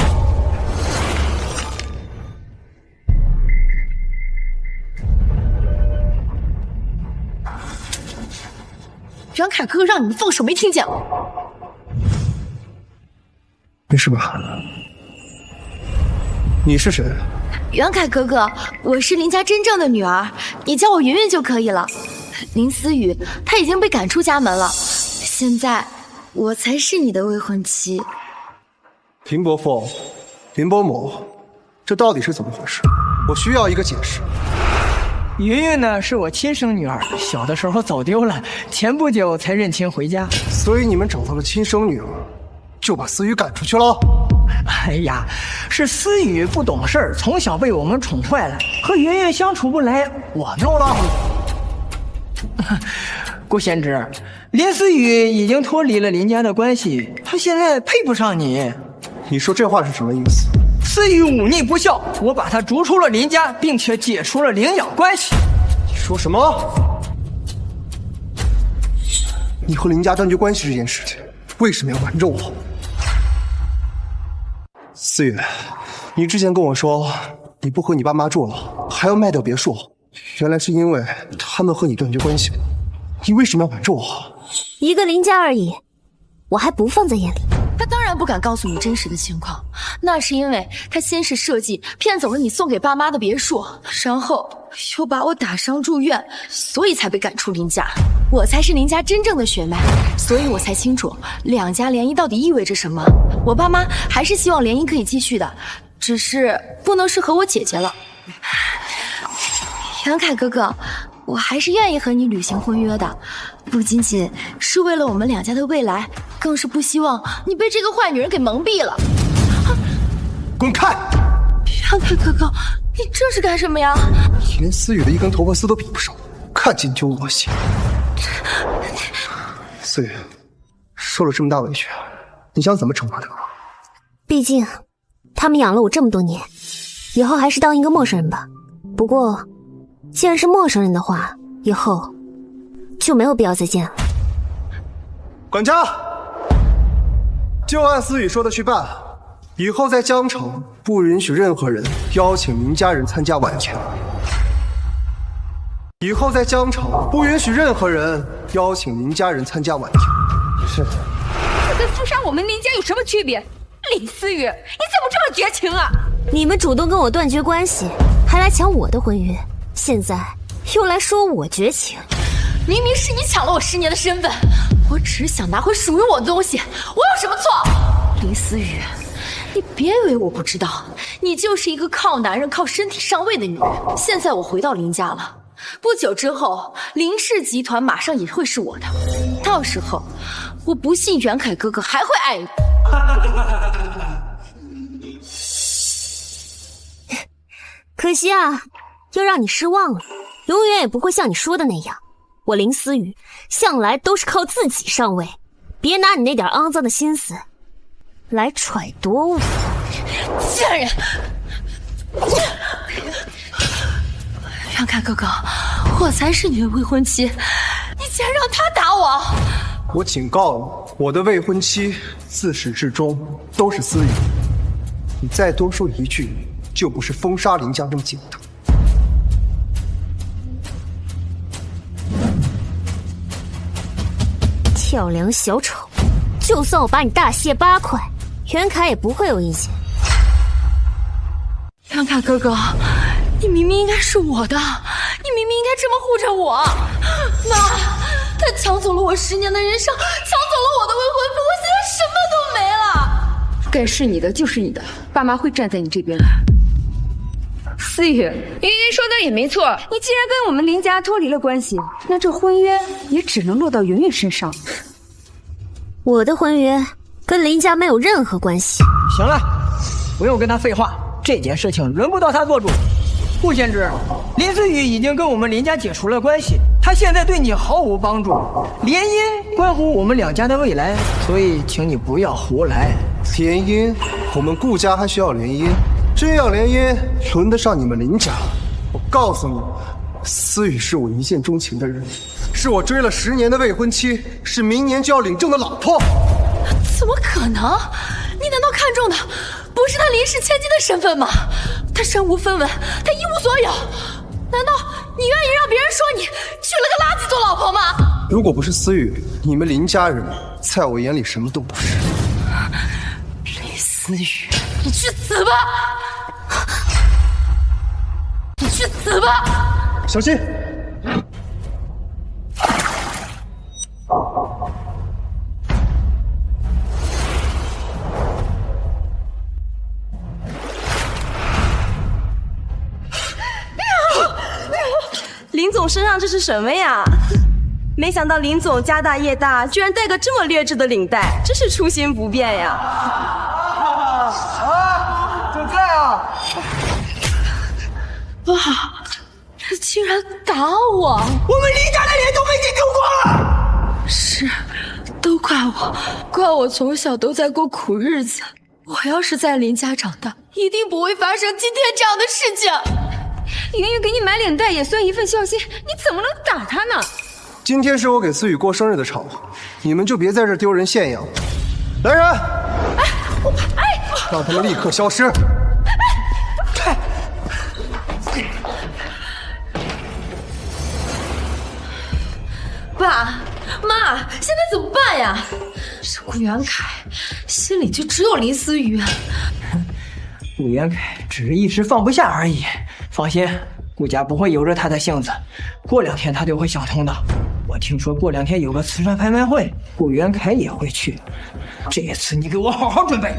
袁凯哥让你们放手，没听见吗？没事吧？你是谁？袁凯哥哥，我是林家真正的女儿，你叫我云云就可以了。林思雨，她已经被赶出家门了，现在我才是你的未婚妻。林伯父，林伯母，这到底是怎么回事？我需要一个解释。云云呢，是我亲生女儿，小的时候走丢了，前不久才认亲回家。所以你们找到了亲生女儿，就把思雨赶出去了？哎呀，是思雨不懂事儿，从小被我们宠坏了，和云云相处不来，我弄了。顾贤侄，林思雨已经脱离了林家的关系，她现在配不上你。你说这话是什么意思？思雨忤逆不孝，我把她逐出了林家，并且解除了领养关系。你说什么？你和林家断绝关系这件事情，为什么要瞒着我？思雨，你之前跟我说你不和你爸妈住了，还要卖掉别墅，原来是因为他们和你断绝关系。你为什么要瞒着我？一个林家而已，我还不放在眼里。他当然不敢告诉你真实的情况，那是因为他先是设计骗走了你送给爸妈的别墅，然后又把我打伤住院，所以才被赶出林家。我才是林家真正的血脉，所以我才清楚两家联谊到底意味着什么。我爸妈还是希望联谊可以继续的，只是不能是和我姐姐了。袁凯哥哥，我还是愿意和你履行婚约的，不仅仅是为了我们两家的未来，更是不希望你被这个坏女人给蒙蔽了。滚开！袁凯哥哥，你这是干什么呀？你连思雨的一根头发丝都比不上，看见就恶心。思雨，受了这么大委屈，你想怎么惩罚他？毕竟他们养了我这么多年，以后还是当一个陌生人吧。不过既然是陌生人的话，以后就没有必要再见了。管家，就按思雨说的去办。以后在江城不允许任何人邀请林家人参加晚宴。以后在江城不允许任何人邀请林家人参加晚宴。是的。这跟封杀我们林家有什么区别？林思雨，你怎么这么绝情啊？你们主动跟我断绝关系，还来抢我的婚约，现在又来说我绝情。明明是你抢了我10年的身份，我只是想拿回属于我的东西，我有什么错？林思雨，你别以为我不知道，你就是一个靠男人、靠身体上位的女人。现在我回到林家了，不久之后，林氏集团马上也会是我的，到时候，我不信袁凯哥哥还会爱你。可惜啊，又让你失望了，永远也不会像你说的那样。我林思雨向来都是靠自己上位，别拿你那点肮脏的心思来揣度我。贱人！袁凯哥哥，我才是你的未婚妻，你竟然让他打我！我警告你，我的未婚妻自始至终都是思雨，你再多说一句，就不是封杀林家这么简单。跳梁小丑，就算我把你大卸8块，袁凯也不会有意见。袁凯哥哥，你明明应该是我的，你明明应该这么护着我。妈，他抢走了我10年的人生，抢走了我的未婚夫，我现在什么都没了。该是你的就是你的，爸妈会站在你这边的。思雨，云云说的也没错，你既然跟我们林家脱离了关系，那这婚约也只能落到云云身上。我的婚约跟林家没有任何关系。行了，不用跟他废话，这件事情轮不到他做主。顾县知，林思雨已经跟我们林家解除了关系，他现在对你毫无帮助，联姻关乎我们2家的未来，所以请你不要胡来。联姻？我们顾家还需要联姻？真要联姻，轮得上你们林家？我告诉你，思雨是我一见钟情的人，是我追了10年的未婚妻，是明年就要领证的老婆。怎么可能？你难道看中的不是他林氏千金的身份吗？他身无分文，他一无所有，难道你愿意让别人说你娶了个垃圾做老婆吗？如果不是思雨，你们林家人在我眼里什么都不是。林思雨，你去死吧！你去死吧！小心！林总身上这是什么呀？没想到林总家大业大，居然带个这么劣质的领带，真是初心不变呀！韭菜啊！哇，他竟然打我！我们林家的脸都被你丢光了！是，都怪我，怪我从小都在过苦日子。我要是在林家长大，一定不会发生今天这样的事情。云云给你买领带也算一份孝心，你怎么能打他呢？今天是我给思雨过生日的场合，你们就别在这丢人现眼了。来人！让他们立刻消失！爸妈，现在怎么办呀？这顾元凯心里就只有林思雨。顾元凯只是一时放不下而已，放心，顾家不会由着他的性子，过2天他就会想通的。我听说过2天有个慈善拍卖会，顾元凯也会去。这一次你给我好好准备。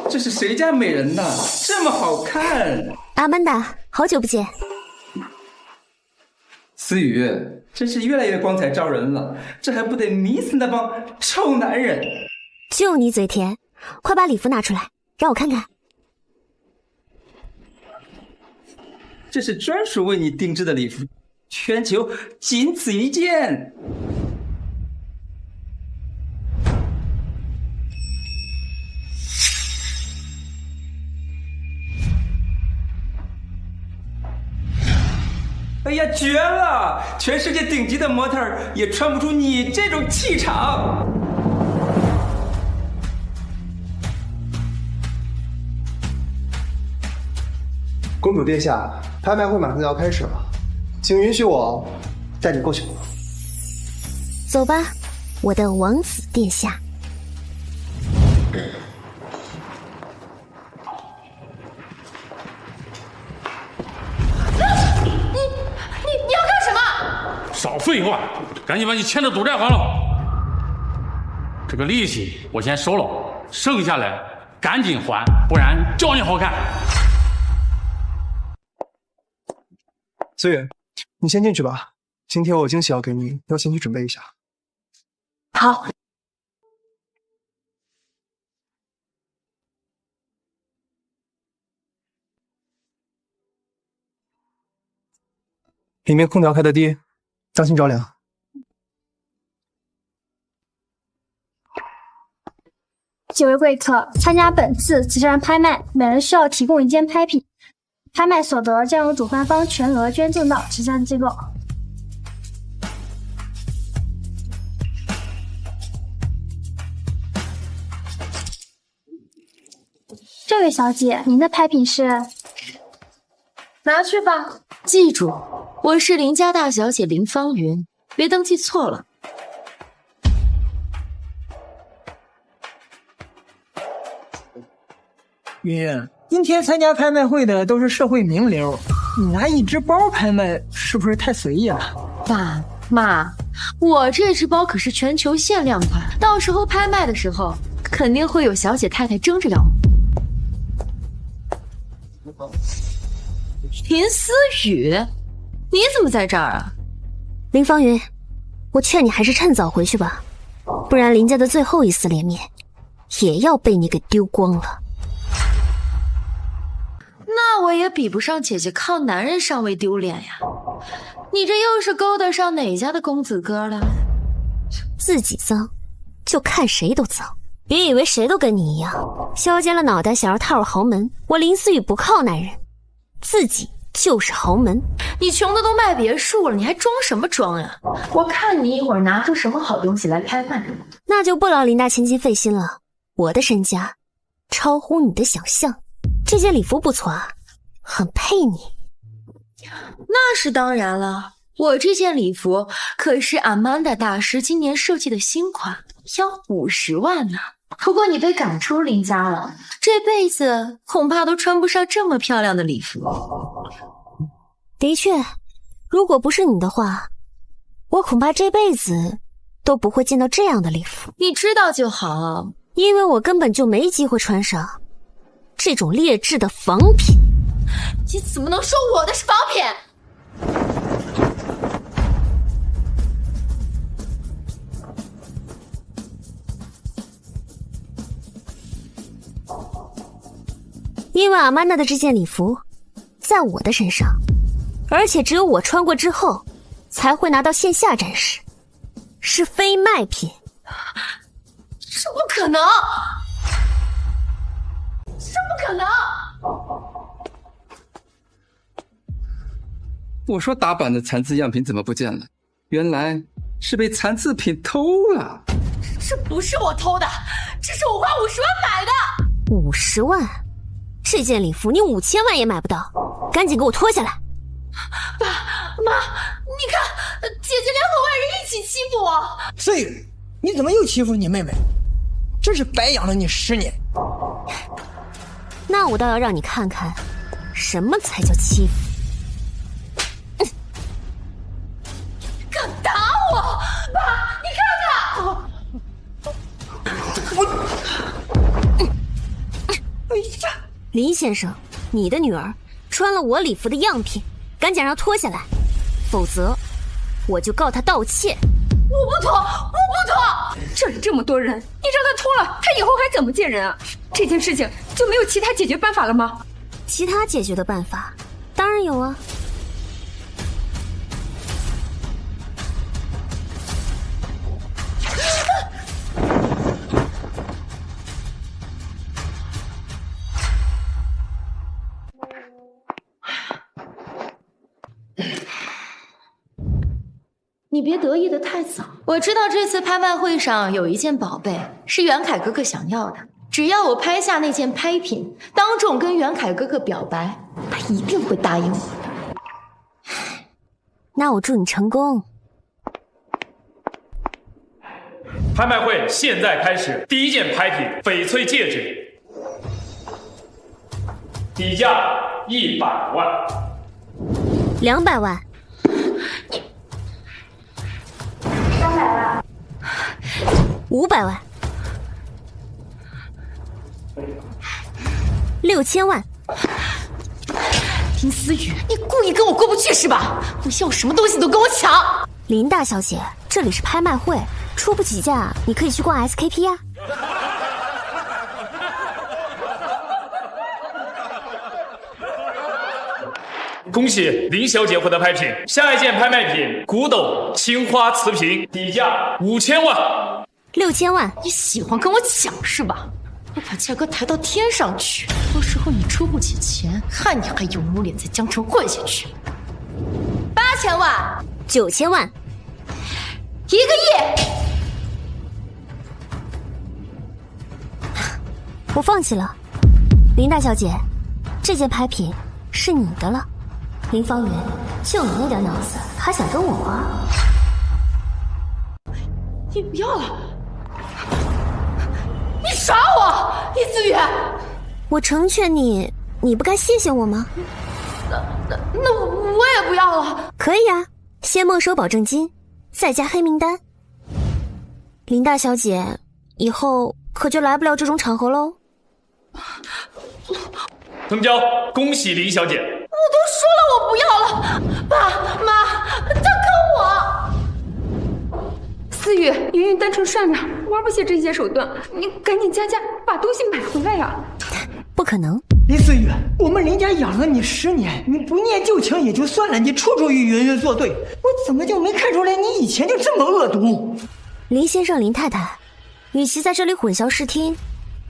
这是谁家美人呐？这么好看！阿曼达，好久不见。思雨，真是越来越光彩照人了，这还不得迷死那帮臭男人！就你嘴甜，快把礼服拿出来，让我看看。这是专属为你定制的礼服，全球仅此一件。哎呀，绝了！全世界顶级的模特也穿不出你这种气场。公主殿下，拍卖会马上就要开始了，请允许我带你过去。走吧，我的王子殿下。你要干什么？少废话，赶紧把你欠的赌债还了。这个利息我先收了，剩下来赶紧还，不然叫你好看。思雨，你先进去吧。今天我有惊喜要给你，要先去准备一下。好。里面空调开得低，当心着凉。几位贵客，参加本次慈善拍卖，每人需要提供一件拍品，拍卖所得将由主办方全额捐赠到慈善机构。这位小姐，您的拍品是？拿去吧。记住，我是林家大小姐林芳云，别登记错了。云云，今天参加拍卖会的都是社会名流，你拿一只包拍卖是不是太随意了？爸妈，我这只包可是全球限量款，到时候拍卖的时候，肯定会有小姐太太争着要。林思雨，你怎么在这儿啊？林芳云，我劝你还是趁早回去吧，不然林家的最后一丝脸面也要被你给丢光了。那我也比不上姐姐靠男人上位丢脸呀！你这又是勾搭上哪家的公子哥了？自己脏，就看谁都脏。别以为谁都跟你一样，削尖了脑袋想要踏入豪门。我林思雨不靠男人，自己就是豪门。你穷的都卖别墅了，你还装什么装呀？我看你一会儿拿出什么好东西来拍卖。那就不劳林大千金费心了，我的身家超乎你的想象。这件礼服不错啊，很配你。那是当然了，我这件礼服可是阿曼达大师今年设计的新款，要50万呢。不过你被赶出林家了，这辈子恐怕都穿不上这么漂亮的礼服。的确，如果不是你的话，我恐怕这辈子都不会见到这样的礼服。你知道就好，因为我根本就没机会穿上这种劣质的仿品。你怎么能说我的是仿品？因为阿曼达的这件礼服在我的身上，而且只有我穿过之后才会拿到线下展示，是非卖品。这不可能！这不可能！我说打版的残次样品怎么不见了？原来是被残次品偷了。这不是我偷的，这是我花50万买的。50万？这件礼服你5000万也买不到，赶紧给我脱下来！爸妈，你看，姐姐联合外人一起欺负我。思雨，你怎么又欺负你妹妹？真是白养了你10年。那我倒要让你看看，什么才叫欺负。敢打我！爸，你看看！哎呀！林先生，你的女儿穿了我礼服的样品，赶紧让她脱下来，否则我就告她盗窃。我不脱，我不脱！这里这么多人，你让她脱了，她以后还怎么见人啊？这件事情就没有其他解决办法了吗？其他解决的办法，当然有啊。别得意的太早。我知道这次拍卖会上有一件宝贝是袁凯哥哥想要的，只要我拍下那件拍品，当众跟袁凯哥哥表白，他一定会答应我的。那我祝你成功。拍卖会现在开始，第一件拍品翡翠戒指，底价100万。200万。300万。500万。6000万。林思雨，你故意跟我过不去是吧？我要什么东西都跟我抢！林大小姐，这里是拍卖会，出不起价，你可以去逛 SKP 啊。恭喜林小姐获得拍品，下一件拍卖品古董青花瓷瓶，底价5000万。6000万。你喜欢跟我抢是吧？我把价格抬到天上去，到时候你出不起钱，看你还有没有脸在江城跪下去。8000万。9000万。1个亿。我放弃了。林大小姐，这件拍品是你的了。林方圆，就你那点脑子，还想跟我玩？你不要了！你耍我，林思雨！我成全你，你不该谢谢我吗？那我也不要了。可以啊，先没收保证金，再加黑名单。林大小姐，以后可就来不了这种场合喽。成交，恭喜林小姐。我都说了我不要了，爸妈，他坑我。思雨，云云单纯善良，玩不起这些手段，你赶紧加价，把东西买回来呀！不可能。林思雨，我们林家养了你10年，你不念旧情也就算了，你处处与云云作对，我怎么就没看出来你以前就这么恶毒？林先生、林太太，与其在这里混淆视听，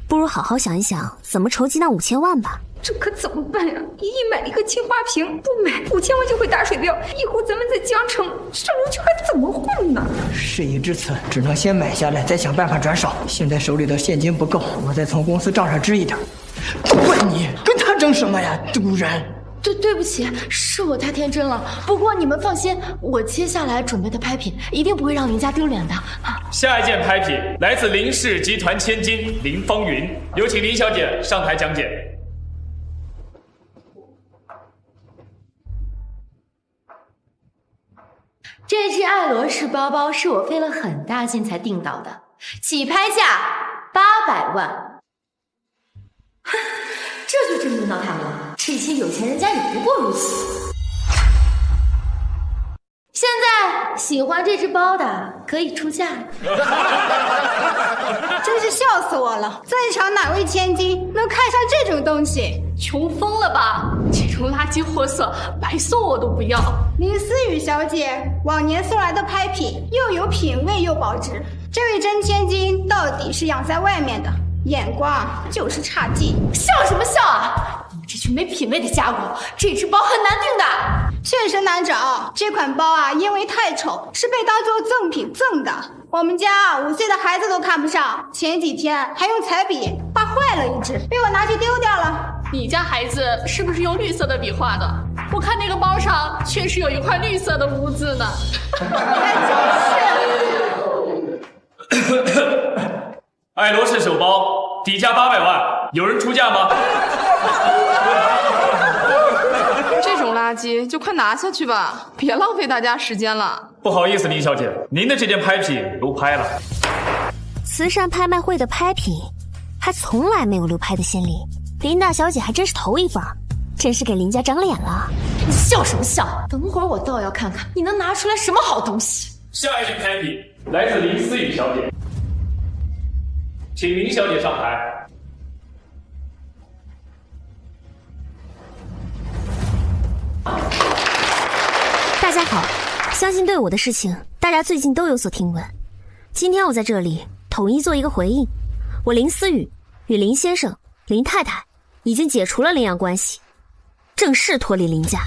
不如好好想一想怎么筹集那5000万吧。这可怎么办呀？一亿买一个青花瓶，不买5000万就会打水漂，以后咱们在江城这楼区还怎么混呢？事已至此，只能先买下来，再想办法转手。现在手里的现金不够，我再从公司账上支一点。都怪你，跟他争什么呀？丢人！对不起，是我太天真了。不过你们放心，我接下来准备的拍品一定不会让林家丢脸的。下一件拍品来自林氏集团千金林芳云，有请林小姐上台讲解。这只爱罗仕包包是我费了很大劲才订到的，起拍价800万。这就真轮到他们了，这些有钱人家也不过如此。现在喜欢这只包的可以出价。真是笑死我了！在场哪位千金能看上这种东西？穷疯了吧！这种垃圾货色，白送我都不要。林思雨小姐，往年送来的拍品又有品味又保值，这位真千金到底是养在外面的，眼光就是差劲。笑什么笑啊！你们这群没品位的家伙，这只包很难订的。确实难找，这款包啊，因为太丑，是被当做赠品赠的。我们家5岁的孩子都看不上，前几天还用彩笔画坏了一只，被我拿去丢掉了。你家孩子是不是用绿色的笔画的？我看那个包上确实有一块绿色的污渍呢。爱罗仕手包底价800万，有人出价吗？这种垃圾就快拿下去吧，别浪费大家时间了。不好意思，林小姐，您的这件拍品流拍了。慈善拍卖会的拍品还从来没有流拍的先例，林大小姐还真是头一棒，真是给林家长脸了。你笑什么笑？等会儿我倒要看看你能拿出来什么好东西。下一件拍品来自林思雨小姐，请林小姐上台。大家好，相信对我的事情大家最近都有所听闻，今天我在这里统一做一个回应。我林思雨与林先生、林太太已经解除了领养关系，正式脱离林家。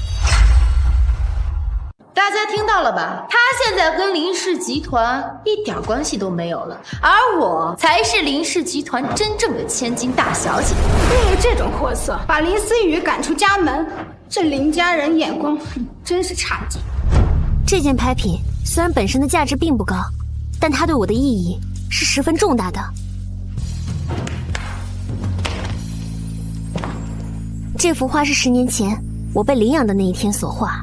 大家听到了吧？他现在跟林氏集团一点关系都没有了，而我才是林氏集团真正的千金大小姐。你有这种货色，把林思雨赶出家门，这林家人眼光真是差劲。这件拍品虽然本身的价值并不高，但它对我的意义是十分重大的。这幅画是10年前我被领养的那一天所画，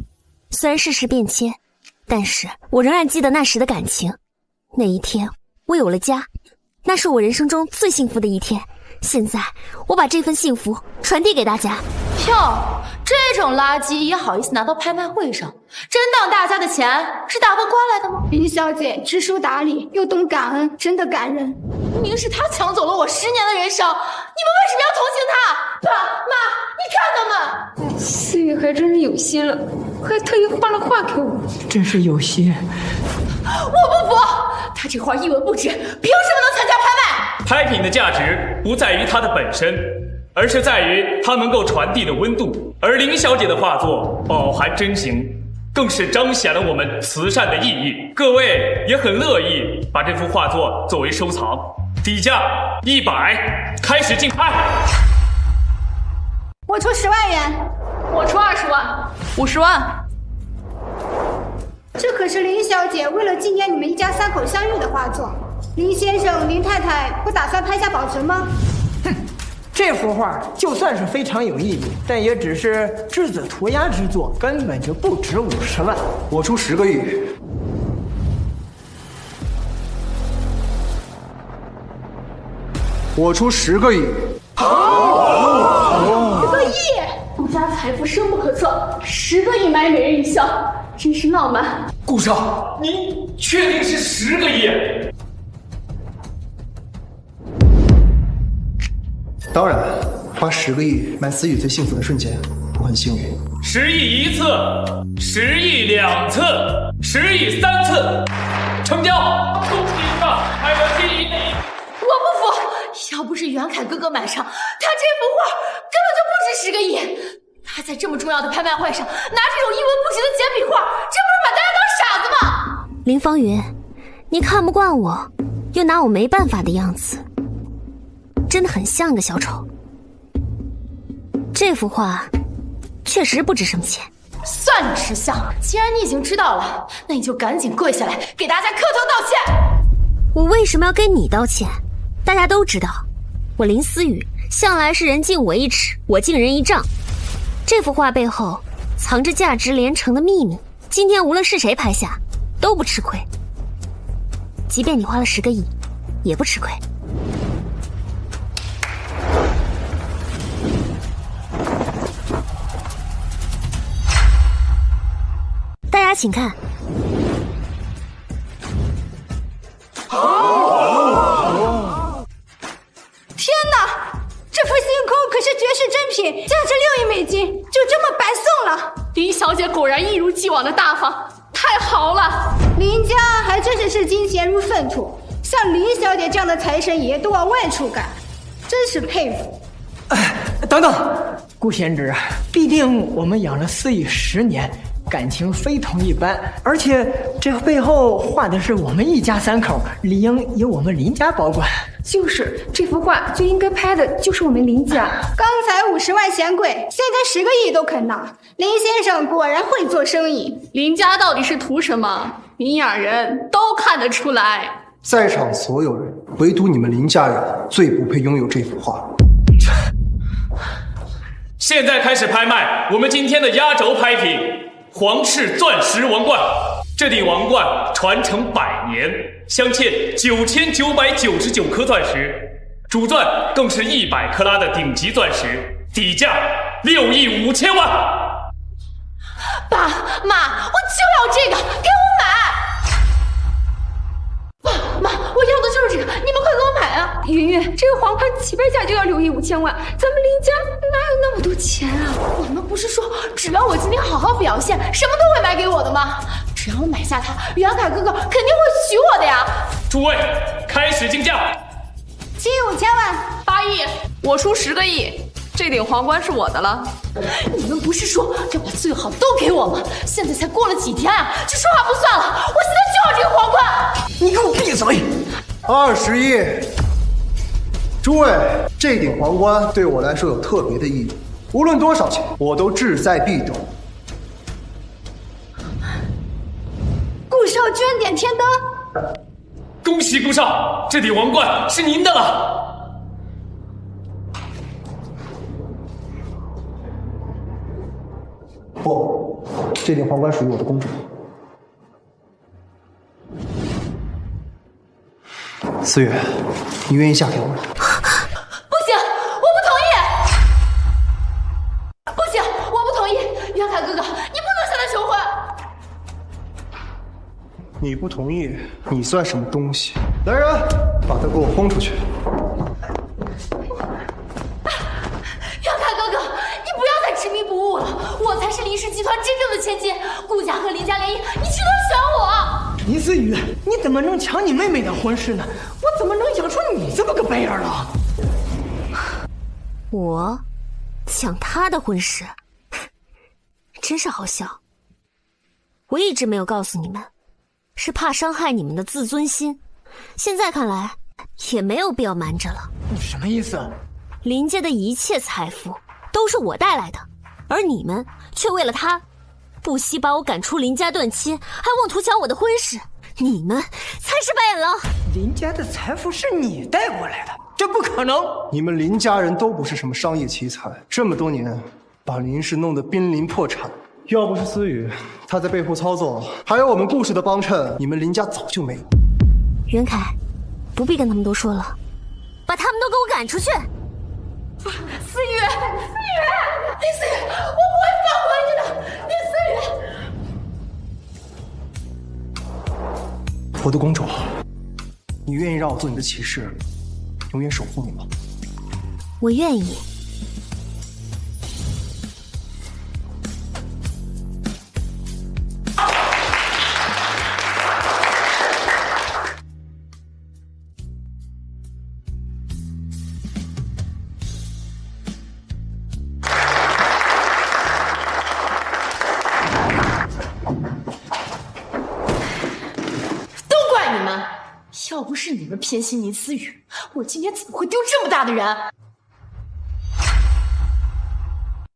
虽然世事变迁，但是我仍然记得那时的感情。那一天我有了家，那是我人生中最幸福的一天。现在我把这份幸福传递给大家。哟，这种垃圾也好意思拿到拍卖会上，真当大家的钱是打包刮来的吗？林小姐知书达理又懂感恩，真的感人。明明是他抢走了我10年的人生，你们为什么要同情他？爸妈，你看他们，思雨还真是有心了，还特意画了画给我。真是有心。我不服，他这画一文不值，凭什么能参加拍卖？拍品的价值不在于它的本身，而是在于它能够传递的温度。而林小姐的画作饱含真情，更是彰显了我们慈善的意义。各位也很乐意把这幅画作作为收藏，底价100，开始竞拍。我出10万元，我出20万，50万。这可是林小姐为了纪念你们一家3口相遇的画作。林先生、林太太不打算拍下保存吗？哼，这幅画就算是非常有意义，但也只是质子涂鸦之作，根本就不值50万。我出10个亿。我出10个亿。10个亿！顾家财富深不可测，10个亿买美人一笑，真是浪漫。顾少，您确定是10个亿？当然，花10个亿买思雨最幸福的瞬间，我很幸运。10亿1次，10亿2次，10亿3次，成交！恭喜上，拍了第1亿。我不服，要不是袁凯哥哥买上，他这幅画根本就不值10个亿。他在这么重要的拍卖会上拿这种一文不值的简笔画，这不是把大家当傻子吗？林芳云，你看不惯我，又拿我没办法的样子，真的很像个小丑。这幅画确实不值什么钱。算你识相，既然你已经知道了，那你就赶紧跪下来给大家磕头道歉。我为什么要跟你道歉？大家都知道，我林思雨向来是人敬我1尺，我敬人1丈。这幅画背后藏着价值连城的秘密，今天无论是谁拍下，都不吃亏。即便你花了10个亿，也不吃亏。大家请看。天哪，这幅星空可是绝世珍品，价值6亿美金，就这么白送了。林小姐果然一如既往的大方，太好了。林家还真是视金钱如粪土，像林小姐这样的财神爷都往外出赶，真是佩服。等等，顾贤侄，毕竟我们养了思雨10年，感情非同一般，而且这背后画的是我们一家3口，理应由我们林家保管。就是这幅画就应该拍的就是我们林家。刚才50万嫌贵，现在10个亿都肯拿，林先生果然会做生意。林家到底是图什么？明眼人都看得出来。在场所有人，唯独你们林家人最不配拥有这幅画。现在开始拍卖我们今天的压轴拍品——皇室钻石王冠。这顶王冠传承100年，镶嵌9999颗钻石，主钻更是100克拉的顶级钻石，底价6亿5千万。爸妈，我就要这个，给我买！爸妈，我要的就是这个，你们快给我买啊！云云，这个皇冠起拍价就要6亿5千万，咱们林家哪有那么多钱啊？你们不是说只要我今天好好表现，什么都会买给我的吗？只要我买下它，袁凯哥哥肯定会娶我的呀！诸位，开始竞价。7亿5千万，8亿，我出10个亿。这顶皇冠是我的了。你们不是说要把最好都给我吗？现在才过了几天啊，这说话不算了！我现在就要这个皇冠！你给我闭嘴！20亿。诸位，这顶皇冠对我来说有特别的意义，无论多少钱，我都志在必得。顾少居然点天灯！恭喜顾少，这顶皇冠是您的了。不，这顶皇冠属于我的公主。思雨，你愿意嫁给我吗？不行，我不同意！不行，我不同意！袁凯哥哥，你不能向他求婚！你不同意，你算什么东西？来人，把他给我轰出去！袁凯哥哥，你不要再执迷不悟了，我才是林氏集团真正的千金，顾家和林家联姻，你值得选我！林思雨，你怎么能抢你妹妹的婚事呢？我怎么能养出你这么个白眼狼？我抢她的婚事，真是好笑。我一直没有告诉你们，是怕伤害你们的自尊心。现在看来，也没有必要瞒着了。你什么意思？林家的一切财富都是我带来的，而你们却为了他，不惜把我赶出林家断亲，还妄图抢我的婚事。你们才是白眼狼！林家的财富是你带过来的，这不可能！你们林家人都不是什么商业奇才，这么多年把林氏弄得濒临破产。要不是思雨她在背后操作，还有我们顾氏的帮衬，你们林家早就没有。袁凯，不必跟他们多说了，把他们都给我赶出去！思雨，林思雨，我不会放过你的，林思雨。我的公主，你愿意让我做你的骑士，永远守护你吗？我愿意。要不是你们偏心林思雨，我今天怎么会丢这么大的人？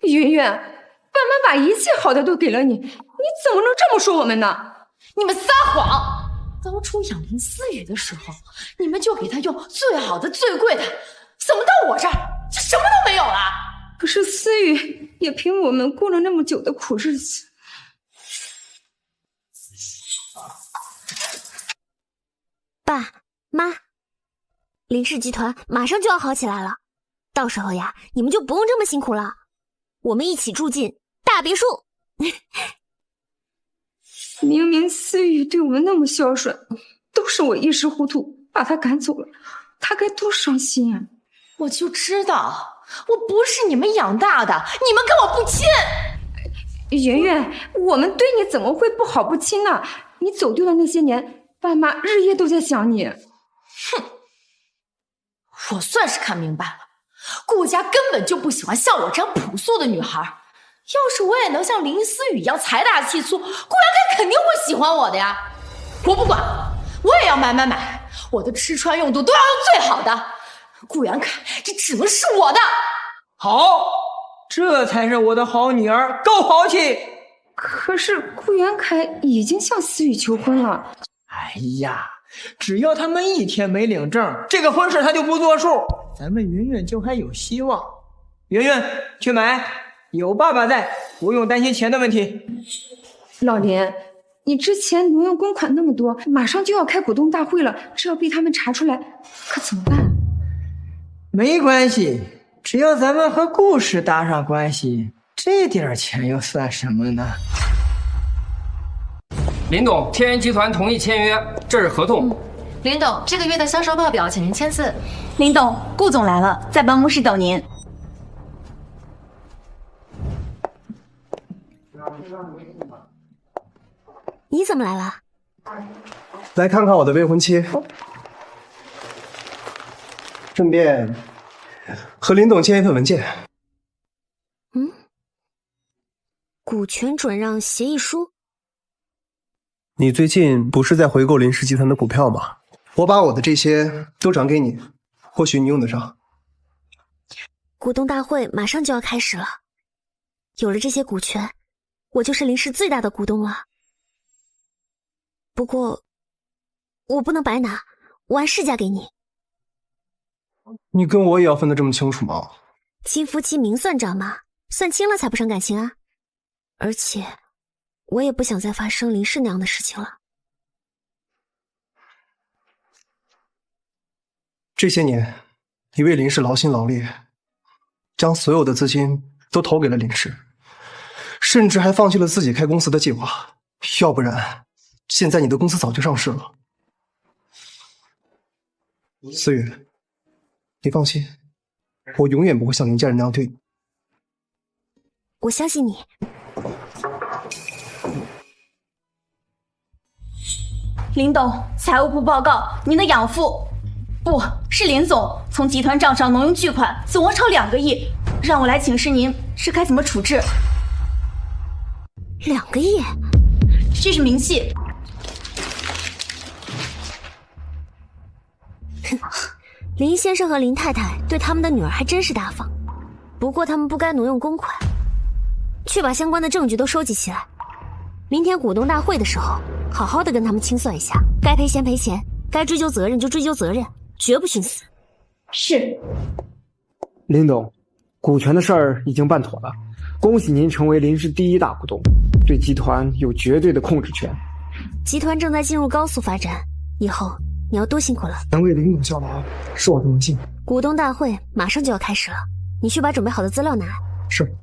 云云，爸妈把一切好的都给了你，你怎么能这么说我们呢？你们撒谎！当初养林思雨的时候，你们就给她用最好的、最贵的，怎么到我这儿就什么都没有了？可是思雨也陪我们过了那么久的苦日子。爸妈，林氏集团马上就要好起来了，到时候呀，你们就不用这么辛苦了。我们一起住进大别墅。明明思雨对我们那么孝顺，都是我一时糊涂把她赶走了，她该多伤心啊！我就知道，我不是你们养大的，你们跟我不亲。圆圆，我们对你怎么会不好不亲呢？你走丢的那些年，爸妈日夜都在想你。哼，我算是看明白了，顾家根本就不喜欢像我这样朴素的女孩。要是我也能像林思雨一样财大气粗，顾阳凯肯定会喜欢我的呀。我不管，我也要买，我的吃穿用度都要用最好的。顾阳凯，这只能是我的。好，这才是我的好女儿，够豪气。可是顾阳凯已经向思雨求婚了。哎呀，只要他们一天没领证，这个婚事他就不作数，咱们云云就还有希望。云云去买，有爸爸在，不用担心钱的问题。老林，你之前挪用公款那么多，马上就要开股东大会了，这要被他们查出来，可怎么办？没关系，只要咱们和顾氏搭上关系，这点钱又算什么呢？林董，天元集团同意签约，这是合同。林董，这个月的销售报表，请您签字。林董，顾总来了，在办公室等您。你怎么来了？来看看我的未婚妻，顺便和林董签一份文件。股权转让协议书？你最近不是在回购林氏集团的股票吗？我把我的这些都转给你，或许你用得上。股东大会马上就要开始了，有了这些股权，我就是林氏最大的股东了。不过，我不能白拿，我按市价给你。你跟我也要分得这么清楚吗？亲夫妻明算账嘛，算清了才不伤感情啊。而且，我也不想再发生林氏那样的事情了。这些年，你为林氏劳心劳力，将所有的资金都投给了林氏，甚至还放弃了自己开公司的计划。要不然，现在你的公司早就上市了。思雨，你放心，我永远不会像林家人那样对你。我相信你。林董，财务部报告，您的养父，不是林总，从集团账上挪用巨款，总额超2个亿，让我来请示您是该怎么处置。2个亿？这是明细。林先生和林太太对他们的女儿还真是大方，不过他们不该挪用公款，去把相关的证据都收集起来。明天股东大会的时候，好好的跟他们清算一下，该赔钱赔钱，该追究责任就追究责任，绝不徇私。是。林董，股权的事儿已经办妥了，恭喜您成为林氏第1大股东，对集团有绝对的控制权。集团正在进入高速发展，以后你要多辛苦了。能为林总效劳，是我的荣幸。股东大会马上就要开始了，你去把准备好的资料拿来。是。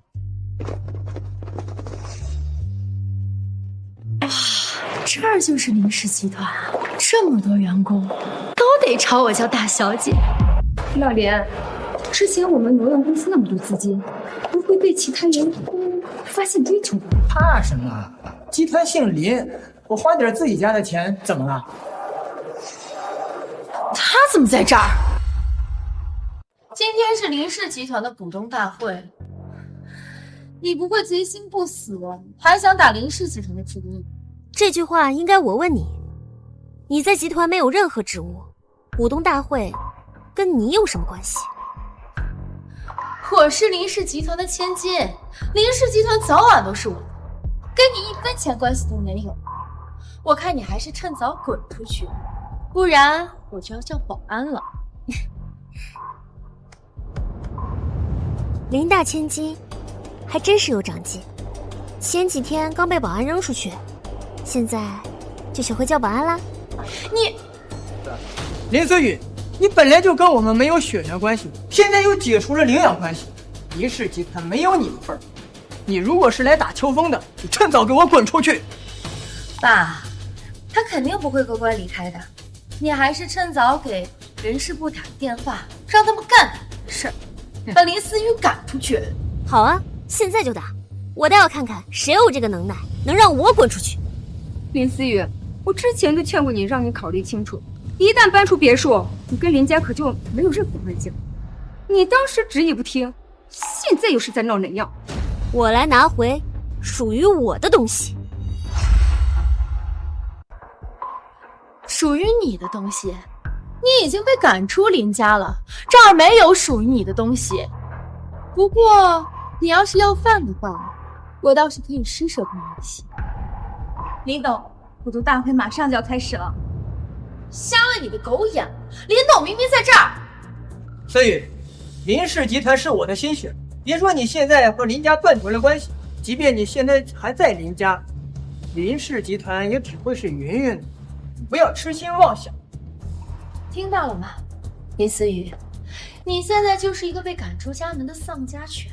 这儿就是林氏集团啊，这么多员工，都得朝我叫大小姐。老林，之前我们挪用公司那么多资金，不会被其他员工发现追求吧？怕什么？集团姓林，我花点自己家的钱怎么了？他怎么在这儿？今天是林氏集团的股东大会，你不会贼心不死，还想打林氏集团的主意？这句话应该我问你。你在集团没有任何职务，股东大会跟你有什么关系？我是林氏集团的千金，林氏集团早晚都是我的，跟你1分钱关系都没有。我看你还是趁早滚出去，不然我就要叫保安了。林大千金还真是有长进，前几天刚被保安扔出去，现在就学会叫保安啦。你林思雨，你本来就跟我们没有血缘关系，现在又解除了领养关系，林氏集团没有你的份儿。你如果是来打秋风的，就趁早给我滚出去。爸，他肯定不会乖乖离开的，你还是趁早给人事部打个电话，让他们干他的事儿，把林思雨赶出去。好啊，现在就打，我倒要看看谁有这个能耐，能让我滚出去。林思雨，我之前就劝过你，让你考虑清楚，一旦搬出别墅，你跟林家可就没有任何关系了。你当时执意不听，现在又是在闹哪样？我来拿回属于我的东西。属于你的东西？你已经被赶出林家了，这儿没有属于你的东西。不过你要是要饭的话，我倒是可以施舍给你一些。林董，股东大会马上就要开始了。瞎了你的狗眼！林董明明在这儿。思雨，林氏集团是我的心血，别说你现在和林家断绝了关系，即便你现在还在林家，林氏集团也只会是云云的，不要痴心妄想。听到了吗，林思雨？你现在就是一个被赶出家门的丧家犬，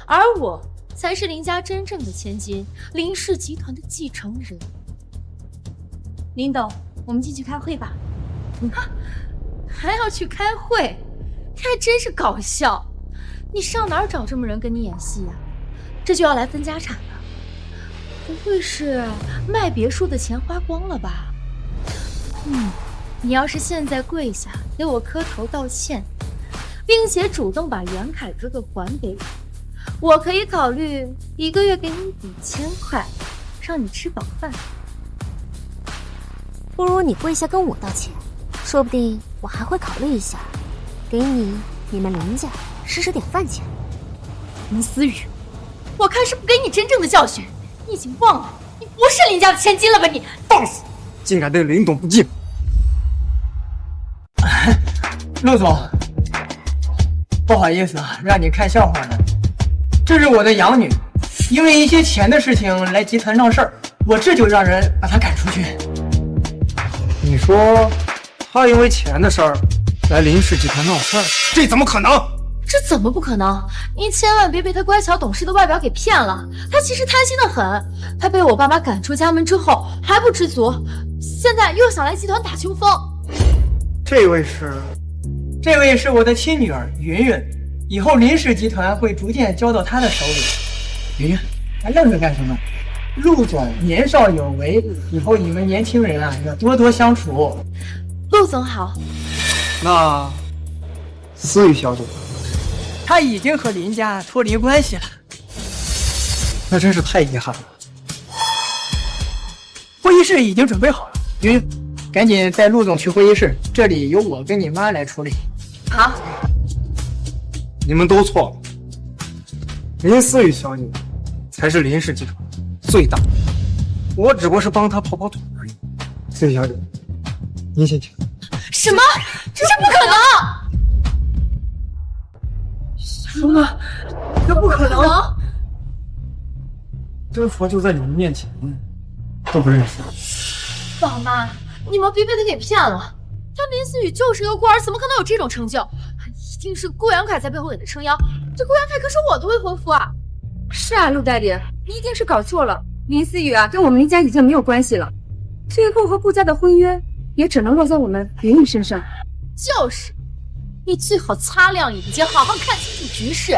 而我才是林家真正的千金，林氏集团的继承人。林董，我们进去开会吧。还要去开会？你还真是搞笑！你上哪儿找这么人跟你演戏呀？这就要来分家产了？不会是卖别墅的钱花光了吧？你要是现在跪下给我磕头道歉，并且主动把袁凯哥哥还给我可以考虑1个月给你5000块，让你吃饱饭。不如你跪下跟我道歉，说不定我还会考虑一下，给你们林家使点饭钱。林思雨，我看是不给你真正的教训。你已经忘了，你不是林家的千金了吧你？放肆！竟敢对林董不敬！陆总，不好意思啊，让你看笑话了。这是我的养女，因为一些钱的事情来集团闹事儿，我这就让人把她赶出去。你说他因为钱的事儿来林氏集团闹事儿，这怎么可能？这怎么不可能？你千万别被他乖巧懂事的外表给骗了，他其实贪心的很。他被我爸妈赶出家门之后还不知足，现在又想来集团打秋风。这位是我的亲女儿云云，以后林氏集团会逐渐交到她的手里。云云，还愣着干什么？陆总年少有为，以后你们年轻人啊要多多相处。陆总好。那思雨小姐，她已经和林家脱离关系了。那真是太遗憾了。会议室已经准备好了，云，赶紧带陆总去会议室，这里由我跟你妈来处理。好。你们都错了，林思雨小姐才是林氏集团最大，我只不过是帮她跑跑腿而已。思雨小姐，您先请。什么？这不可能！什么？这不可能！真佛就在你们面前，都不认识。爸妈，你们别被他给骗了。他林思雨就是个孤儿，怎么可能有这种成就？一定是顾阳凯在背后给他撑腰。这顾阳凯可是我的未婚夫啊！是啊，陆代理，你一定是搞错了。林思雨啊，跟我们林家已经没有关系了，最后和顾家的婚约也只能落在我们云云身上。就是，你最好擦亮眼睛，好好看清楚局势。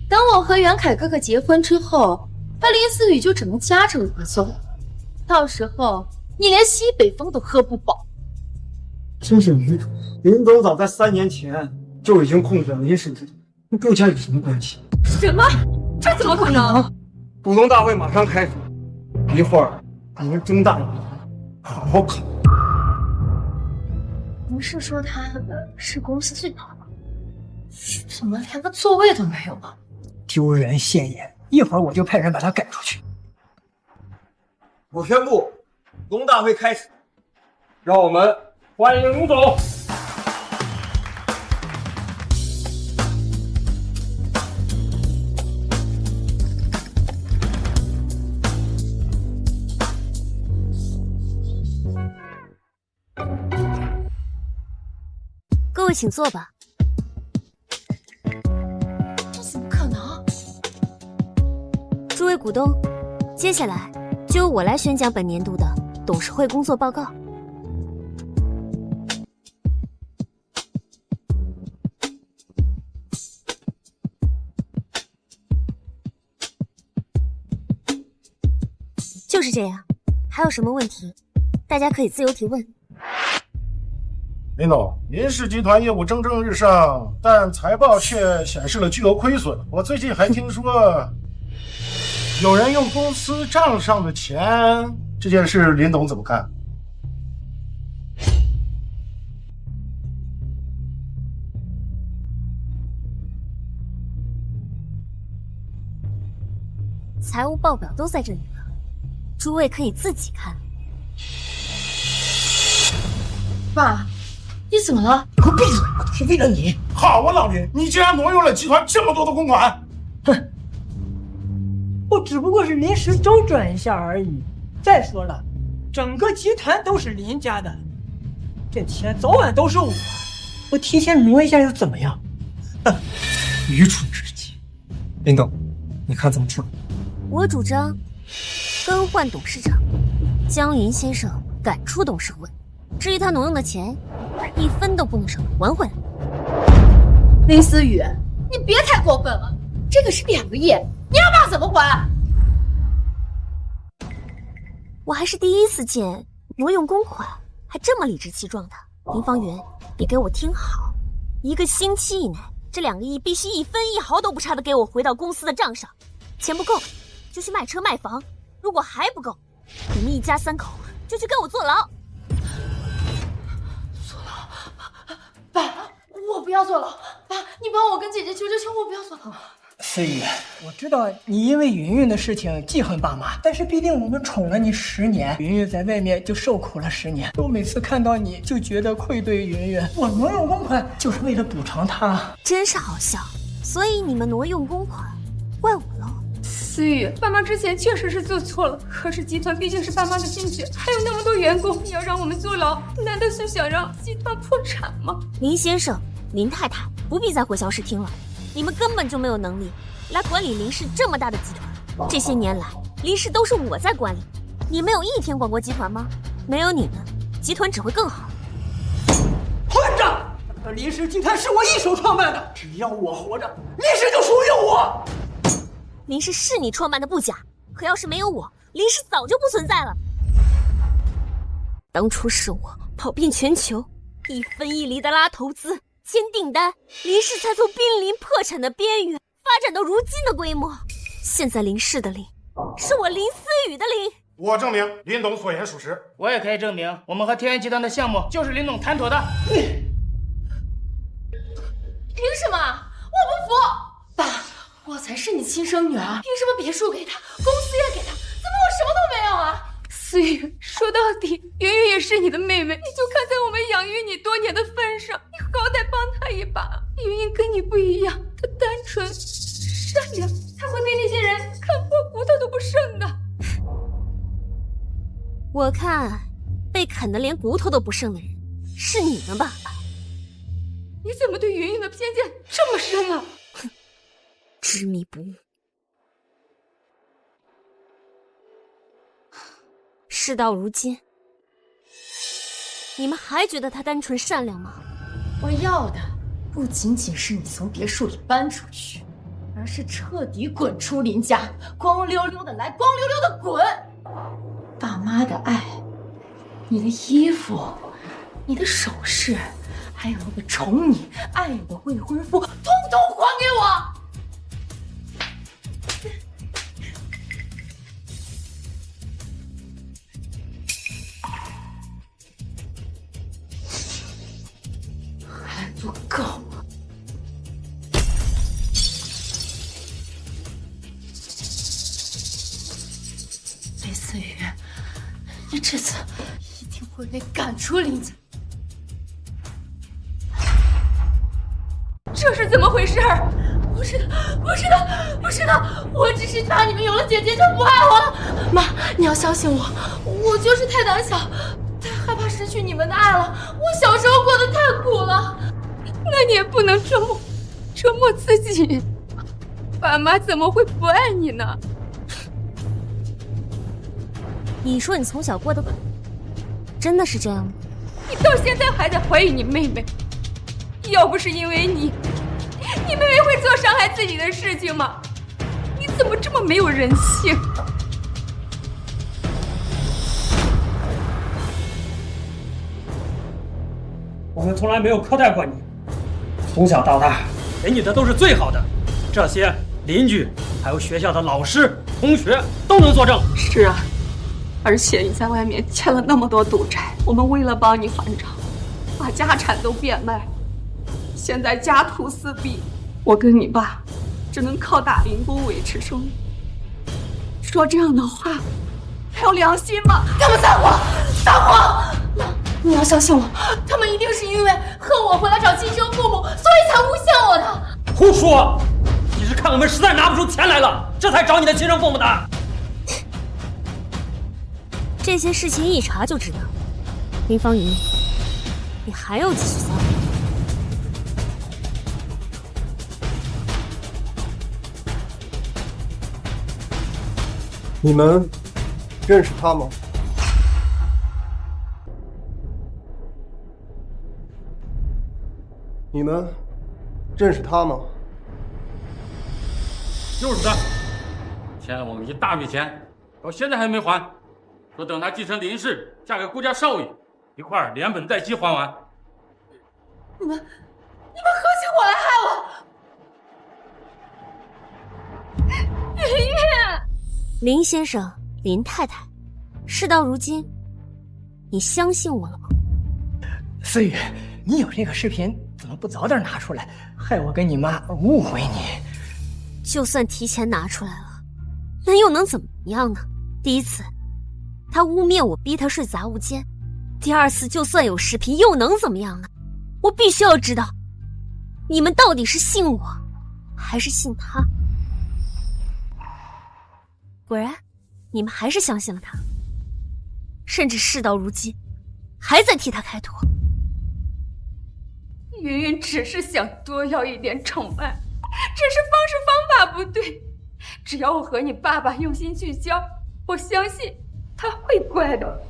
等我和袁凯哥哥结婚之后，他林思雨就只能家政合奏，到时候你连西北风都喝不饱。真是愚蠢！林总早在3年前就已经控制了林氏集团，跟顾家有什么关系？什么？这怎么可能？股东大会马上开始，一会儿你们睁大眼好好看。不是说他是公司最大吗？怎么连个座位都没有啊？丢人现眼！一会儿我就派人把他赶出去。我宣布，股东大会开始，让我们欢迎卢总。各位请坐吧。这怎么可能？诸位股东，接下来就由我来宣讲本年度的董事会工作报告。就是这样，还有什么问题，大家可以自由提问。林总，林氏集团业务蒸蒸日上，但财报却显示了巨额亏损。我最近还听说有人用公司账上的钱，这件事林董怎么看？财务报表都在这里了，诸位可以自己看。爸，你怎么了？你给我闭嘴！我都是为了你。好啊，老林，你竟然挪用了集团这么多的公款！哼，我只不过是临时周转一下而已。再说了，整个集团都是林家的，这钱早晚都是我提前挪一下又怎么样？愚蠢至极。林董，你看怎么处理？我主张更换董事长，将林先生赶出董事会。至于他挪用的钱，1分都不能少，还回来。林思雨，你别太过分了，这可是2个亿，你让爸怎么还？我还是第一次见挪用公款还这么理直气壮的。林方圆，你给我听好，1个星期以内这2个亿必须1分1毫都不差的给我回到公司的账上。钱不够，就去卖车卖房；如果还不够，你们一家3口就去跟我坐牢。爸，我不要坐牢。爸，你帮我跟姐姐求求情，我不要坐牢。思雨，我知道你因为云云的事情记恨爸妈，但是毕竟我们宠了你10年，云云在外面就受苦了10年。我每次看到你就觉得愧对云云，我挪用公款就是为了补偿她。真是好笑，所以你们挪用公款，怪我喽？思雨，爸妈之前确实是做错了，可是集团毕竟是爸妈的心血，还有那么多员工，你要让我们坐牢，难道是想让集团破产吗？林先生、林太太，不必再混淆视听了。你们根本就没有能力来管理林氏这么大的集团。这些年来，林氏都是我在管理，你们有1天管过集团吗？没有你们，集团只会更好。混账！林氏集团是我一手创办的，只要我活着，林氏就属于我。林氏是你创办的不假，可要是没有我，林氏早就不存在了。当初是我跑遍全球，1分1厘的拉投资、签订单，林氏才从濒临破产的边缘发展到如今的规模。现在林氏的林，是我林思雨的林。我证明林董所言属实。我也可以证明，我们和天元集团的项目就是林总谈妥的。凭什么？我不服！爸，我才是你亲生女儿，凭什么别墅给她，公司也给她？怎么我什么都没有啊？思雨，说到底，云云也是你的妹妹，你就看在我们养育你多年的份上，你好歹帮她一把。云云跟你不一样，她单纯、善良，她会对那些人看破骨头都不剩的。我看，被啃得连骨头都不剩的人，是你们吧？你怎么对云云的偏见这么深啊？哼，执迷不悟。事到如今，你们还觉得他单纯善良吗？我要的不仅仅是你从别墅里搬出去，而是彻底滚出林家，光溜溜的来，光溜溜的滚。爸妈的爱，你的衣服，你的首饰，还有那个宠你、爱你的未婚夫，统统还给我！不够！雷思雨，你这次一定会被赶出林家。这是怎么回事？不是的，不是的，不是的！我只是怕你们有了姐姐就不爱我了。妈，你要相信我，我就是太胆小，太害怕失去你们的爱了。我小时候过得太苦了。那你也不能折磨自己，爸妈怎么会不爱你呢？你说你从小过得苦，真的是这样吗？你到现在还在怀疑你妹妹，要不是因为你妹妹会做伤害自己的事情吗？你怎么这么没有人性？我们从来没有苛待过你。从小到大，给你的都是最好的，这些邻居还有学校的老师、同学都能作证。是啊，而且你在外面欠了那么多赌债，我们为了帮你还账，把家产都变卖，现在家徒四壁，我跟你爸只能靠打零工维持生活。说这样的话，还有良心吗？他们撒谎，撒谎！你要相信我，他们一定是因为恨我回来找亲生父母，所以才诬陷我的。胡说！你是看我们实在拿不出钱来了，这才找你的亲生父母的。这些事情一查就知道。林芳云，你还要继续撒谎？你们认识他吗？你们认识他吗？就是他，欠了我们一大笔钱，到现在还没还，说等他继承林氏，嫁给顾家少爷，一块儿连本带息还完。你们合起伙来害我！林先生，林太太，事到如今，你相信我了吗？思雨，你有这个视频，怎么不早点拿出来，害我跟你妈误会你？就算提前拿出来了，那又能怎么样呢？第一次，他污蔑我逼他睡杂物间；第二次，就算有视频，又能怎么样呢？我必须要知道，你们到底是信我，还是信他？果然，你们还是相信了他，甚至事到如今，还在替他开脱。云云只是想多要一点宠爱，只是方法不对。只要我和你爸爸用心去教，我相信他会乖的。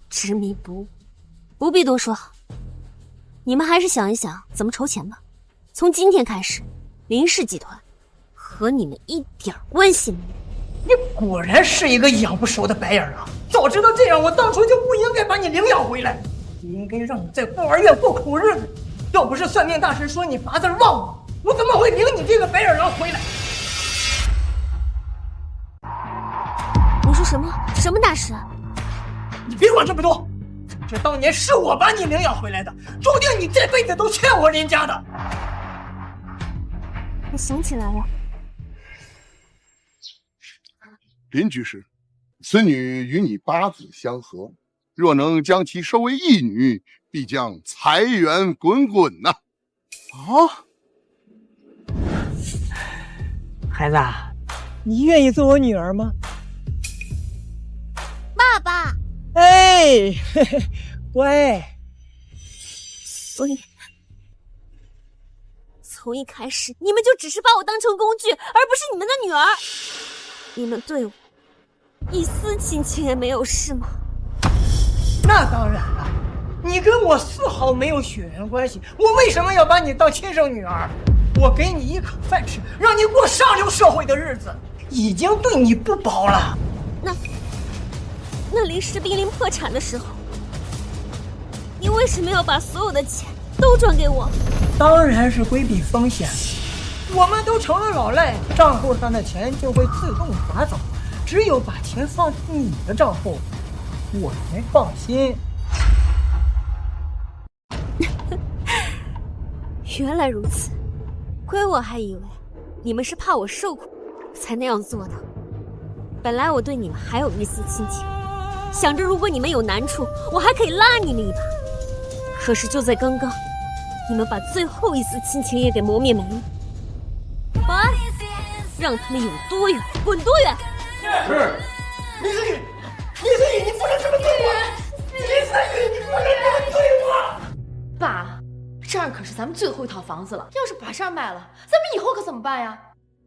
执迷不悟，不必多说。你们还是想一想怎么筹钱吧。从今天开始，林氏集团和你们一点关系没有。你果然是一个养不熟的白眼狼！早知道这样，我当初就不应该把你领养回来，应该让你在孤儿院过苦日子。要不是算命大师说你八字旺我怎么会领你这个白眼狼回来？你说什么？什么大师？你别管这么多，这当年是我把你领养回来的，注定你这辈子都欠我林家的。我想起来了。林居士，此女与你八字相合，若能将其收为义女，必将财源滚滚呐！孩子，你愿意做我女儿吗？爸爸。哎，嘿嘿，乖。所以，从一开始你们就只是把我当成工具，而不是你们的女儿。你们对我一丝亲情也没有，是吗？那当然了，你跟我丝毫没有血缘关系，我为什么要把你当亲生女儿？我给你一口饭吃，让你过上流社会的日子，已经对你不薄了。那林氏濒临破产的时候，你为什么要把所有的钱都转给我？当然是规避风险。我们都成了老赖，账户上的钱就会自动划走，只有把钱放进你的账户，我才放心。原来如此，亏我还以为你们是怕我受苦才那样做的。本来我对你们还有一丝亲情，想着如果你们有难处，我还可以拉你们一把。可是就在刚刚，你们把最后一丝亲情也给磨灭没了。保安，让他们有多远滚多远。是。林思雨，林思雨，你不能这么对我！林思雨，你不能这么对我！爸，这儿可是咱们最后一套房子了，要是把这儿卖了，咱们以后可怎么办呀？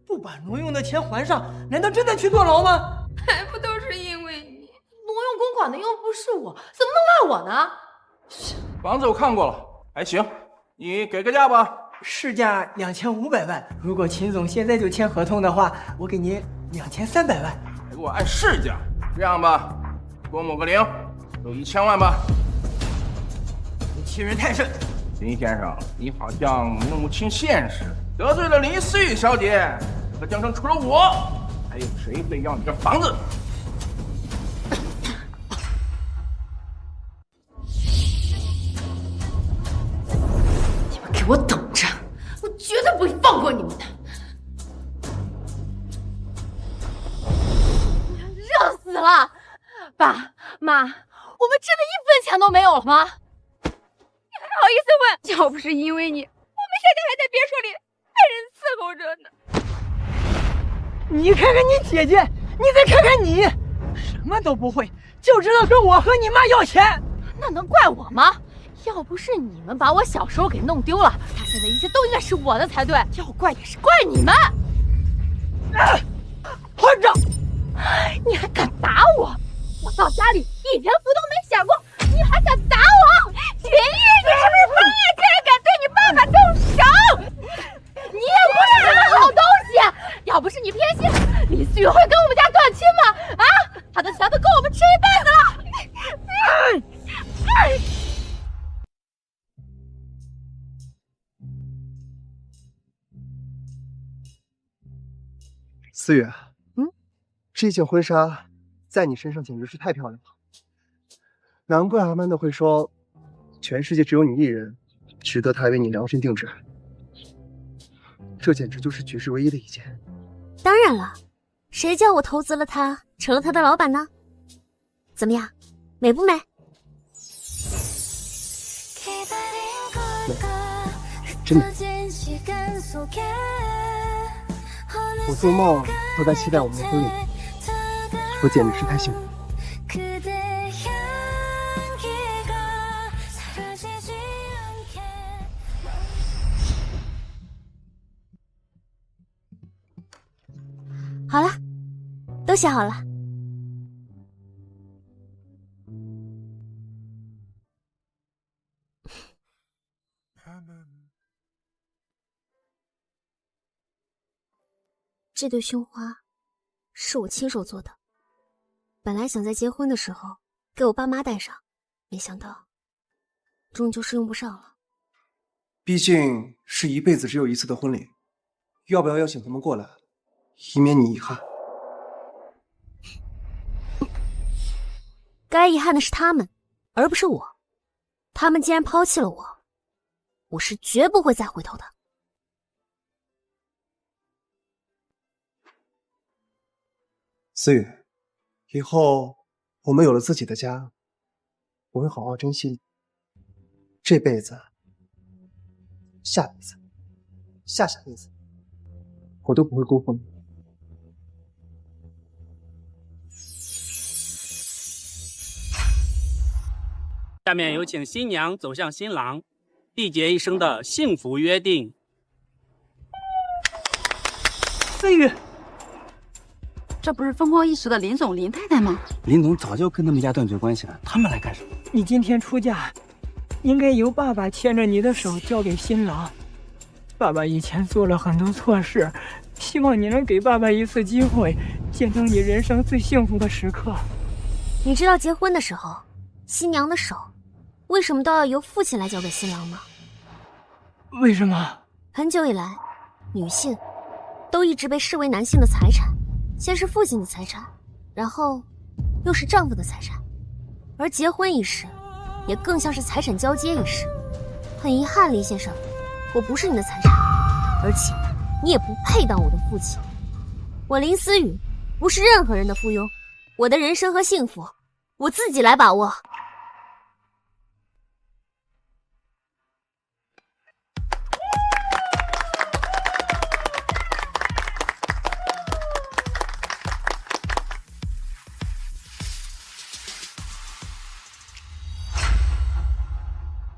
不把挪用的钱还上，难道真的去坐牢吗？还不都是因为你？挪用公款的又不是我，怎么能赖我呢？房子我看过了，还行，你给个价吧。市价2500万，如果秦总现在就签合同的话，我给您2300万。还给我按市价。这样吧，给我抹个零，有1000万吧。你欺人太甚！林先生，你好像弄不清现实，得罪了林思雨小姐，这个江城除了我，还有谁会要你这房子？你们给我等着，我绝对不会放过你们的！热死了！爸妈，我们真的一分钱都没有了吗？你还好意思问？要不是因为你，我们现在还在别墅里被人伺候着呢。你看看你姐姐，你再看看你，什么都不会，就知道跟我和你妈要钱。那能怪我吗？要不是你们把我小时候给弄丢了，他现在一切都应该是我的才对。要怪也是怪你们！团长，你还敢打我？我到家里一点福都没享过，你还敢打我？秦玉，你是不是半夜竟然敢对你爸爸动手？你也不是什么好东西！要不是你偏心，李思雨会跟我们家断亲吗？啊，他的钱都够我们吃一辈子了。思雨，这件婚纱在你身上简直是太漂亮了，难怪阿曼达会说，全世界只有你一人值得他为你量身定制。这简直就是举世唯一的一件。当然了，谁叫我投资了他，成了他的老板呢？怎么样，美不美？美，真美。我做梦都在期待我们的婚礼，我简直是太幸福了。好了，都写好了。这对胸花是我亲手做的，本来想在结婚的时候给我爸妈戴上，没想到终究是用不上了。毕竟是一辈子只有一次的婚礼，要不要邀请他们过来，以免你遗憾？该遗憾的是他们，而不是我。他们既然抛弃了我，我是绝不会再回头的。思雨，以后我们有了自己的家，我会好好珍惜你。这辈子、下辈子、下下辈子，我都不会辜负你。下面有请新娘走向新郎，缔结一生的幸福约定。思雨，这不是风光一时的林总林太太吗？林总早就跟他们家断绝关系了，他们来干什么？你今天出嫁，应该由爸爸牵着你的手交给新郎。爸爸以前做了很多错事，希望你能给爸爸一次机会，见证你人生最幸福的时刻。你知道结婚的时候，新娘的手为什么都要由父亲来交给新郎吗？为什么？很久以来，女性都一直被视为男性的财产，先是父亲的财产，然后又是丈夫的财产，而结婚一事也更像是财产交接一事。很遗憾，林先生，我不是你的财产，而且你也不配当我的父亲。我林思雨不是任何人的附庸，我的人生和幸福我自己来把握。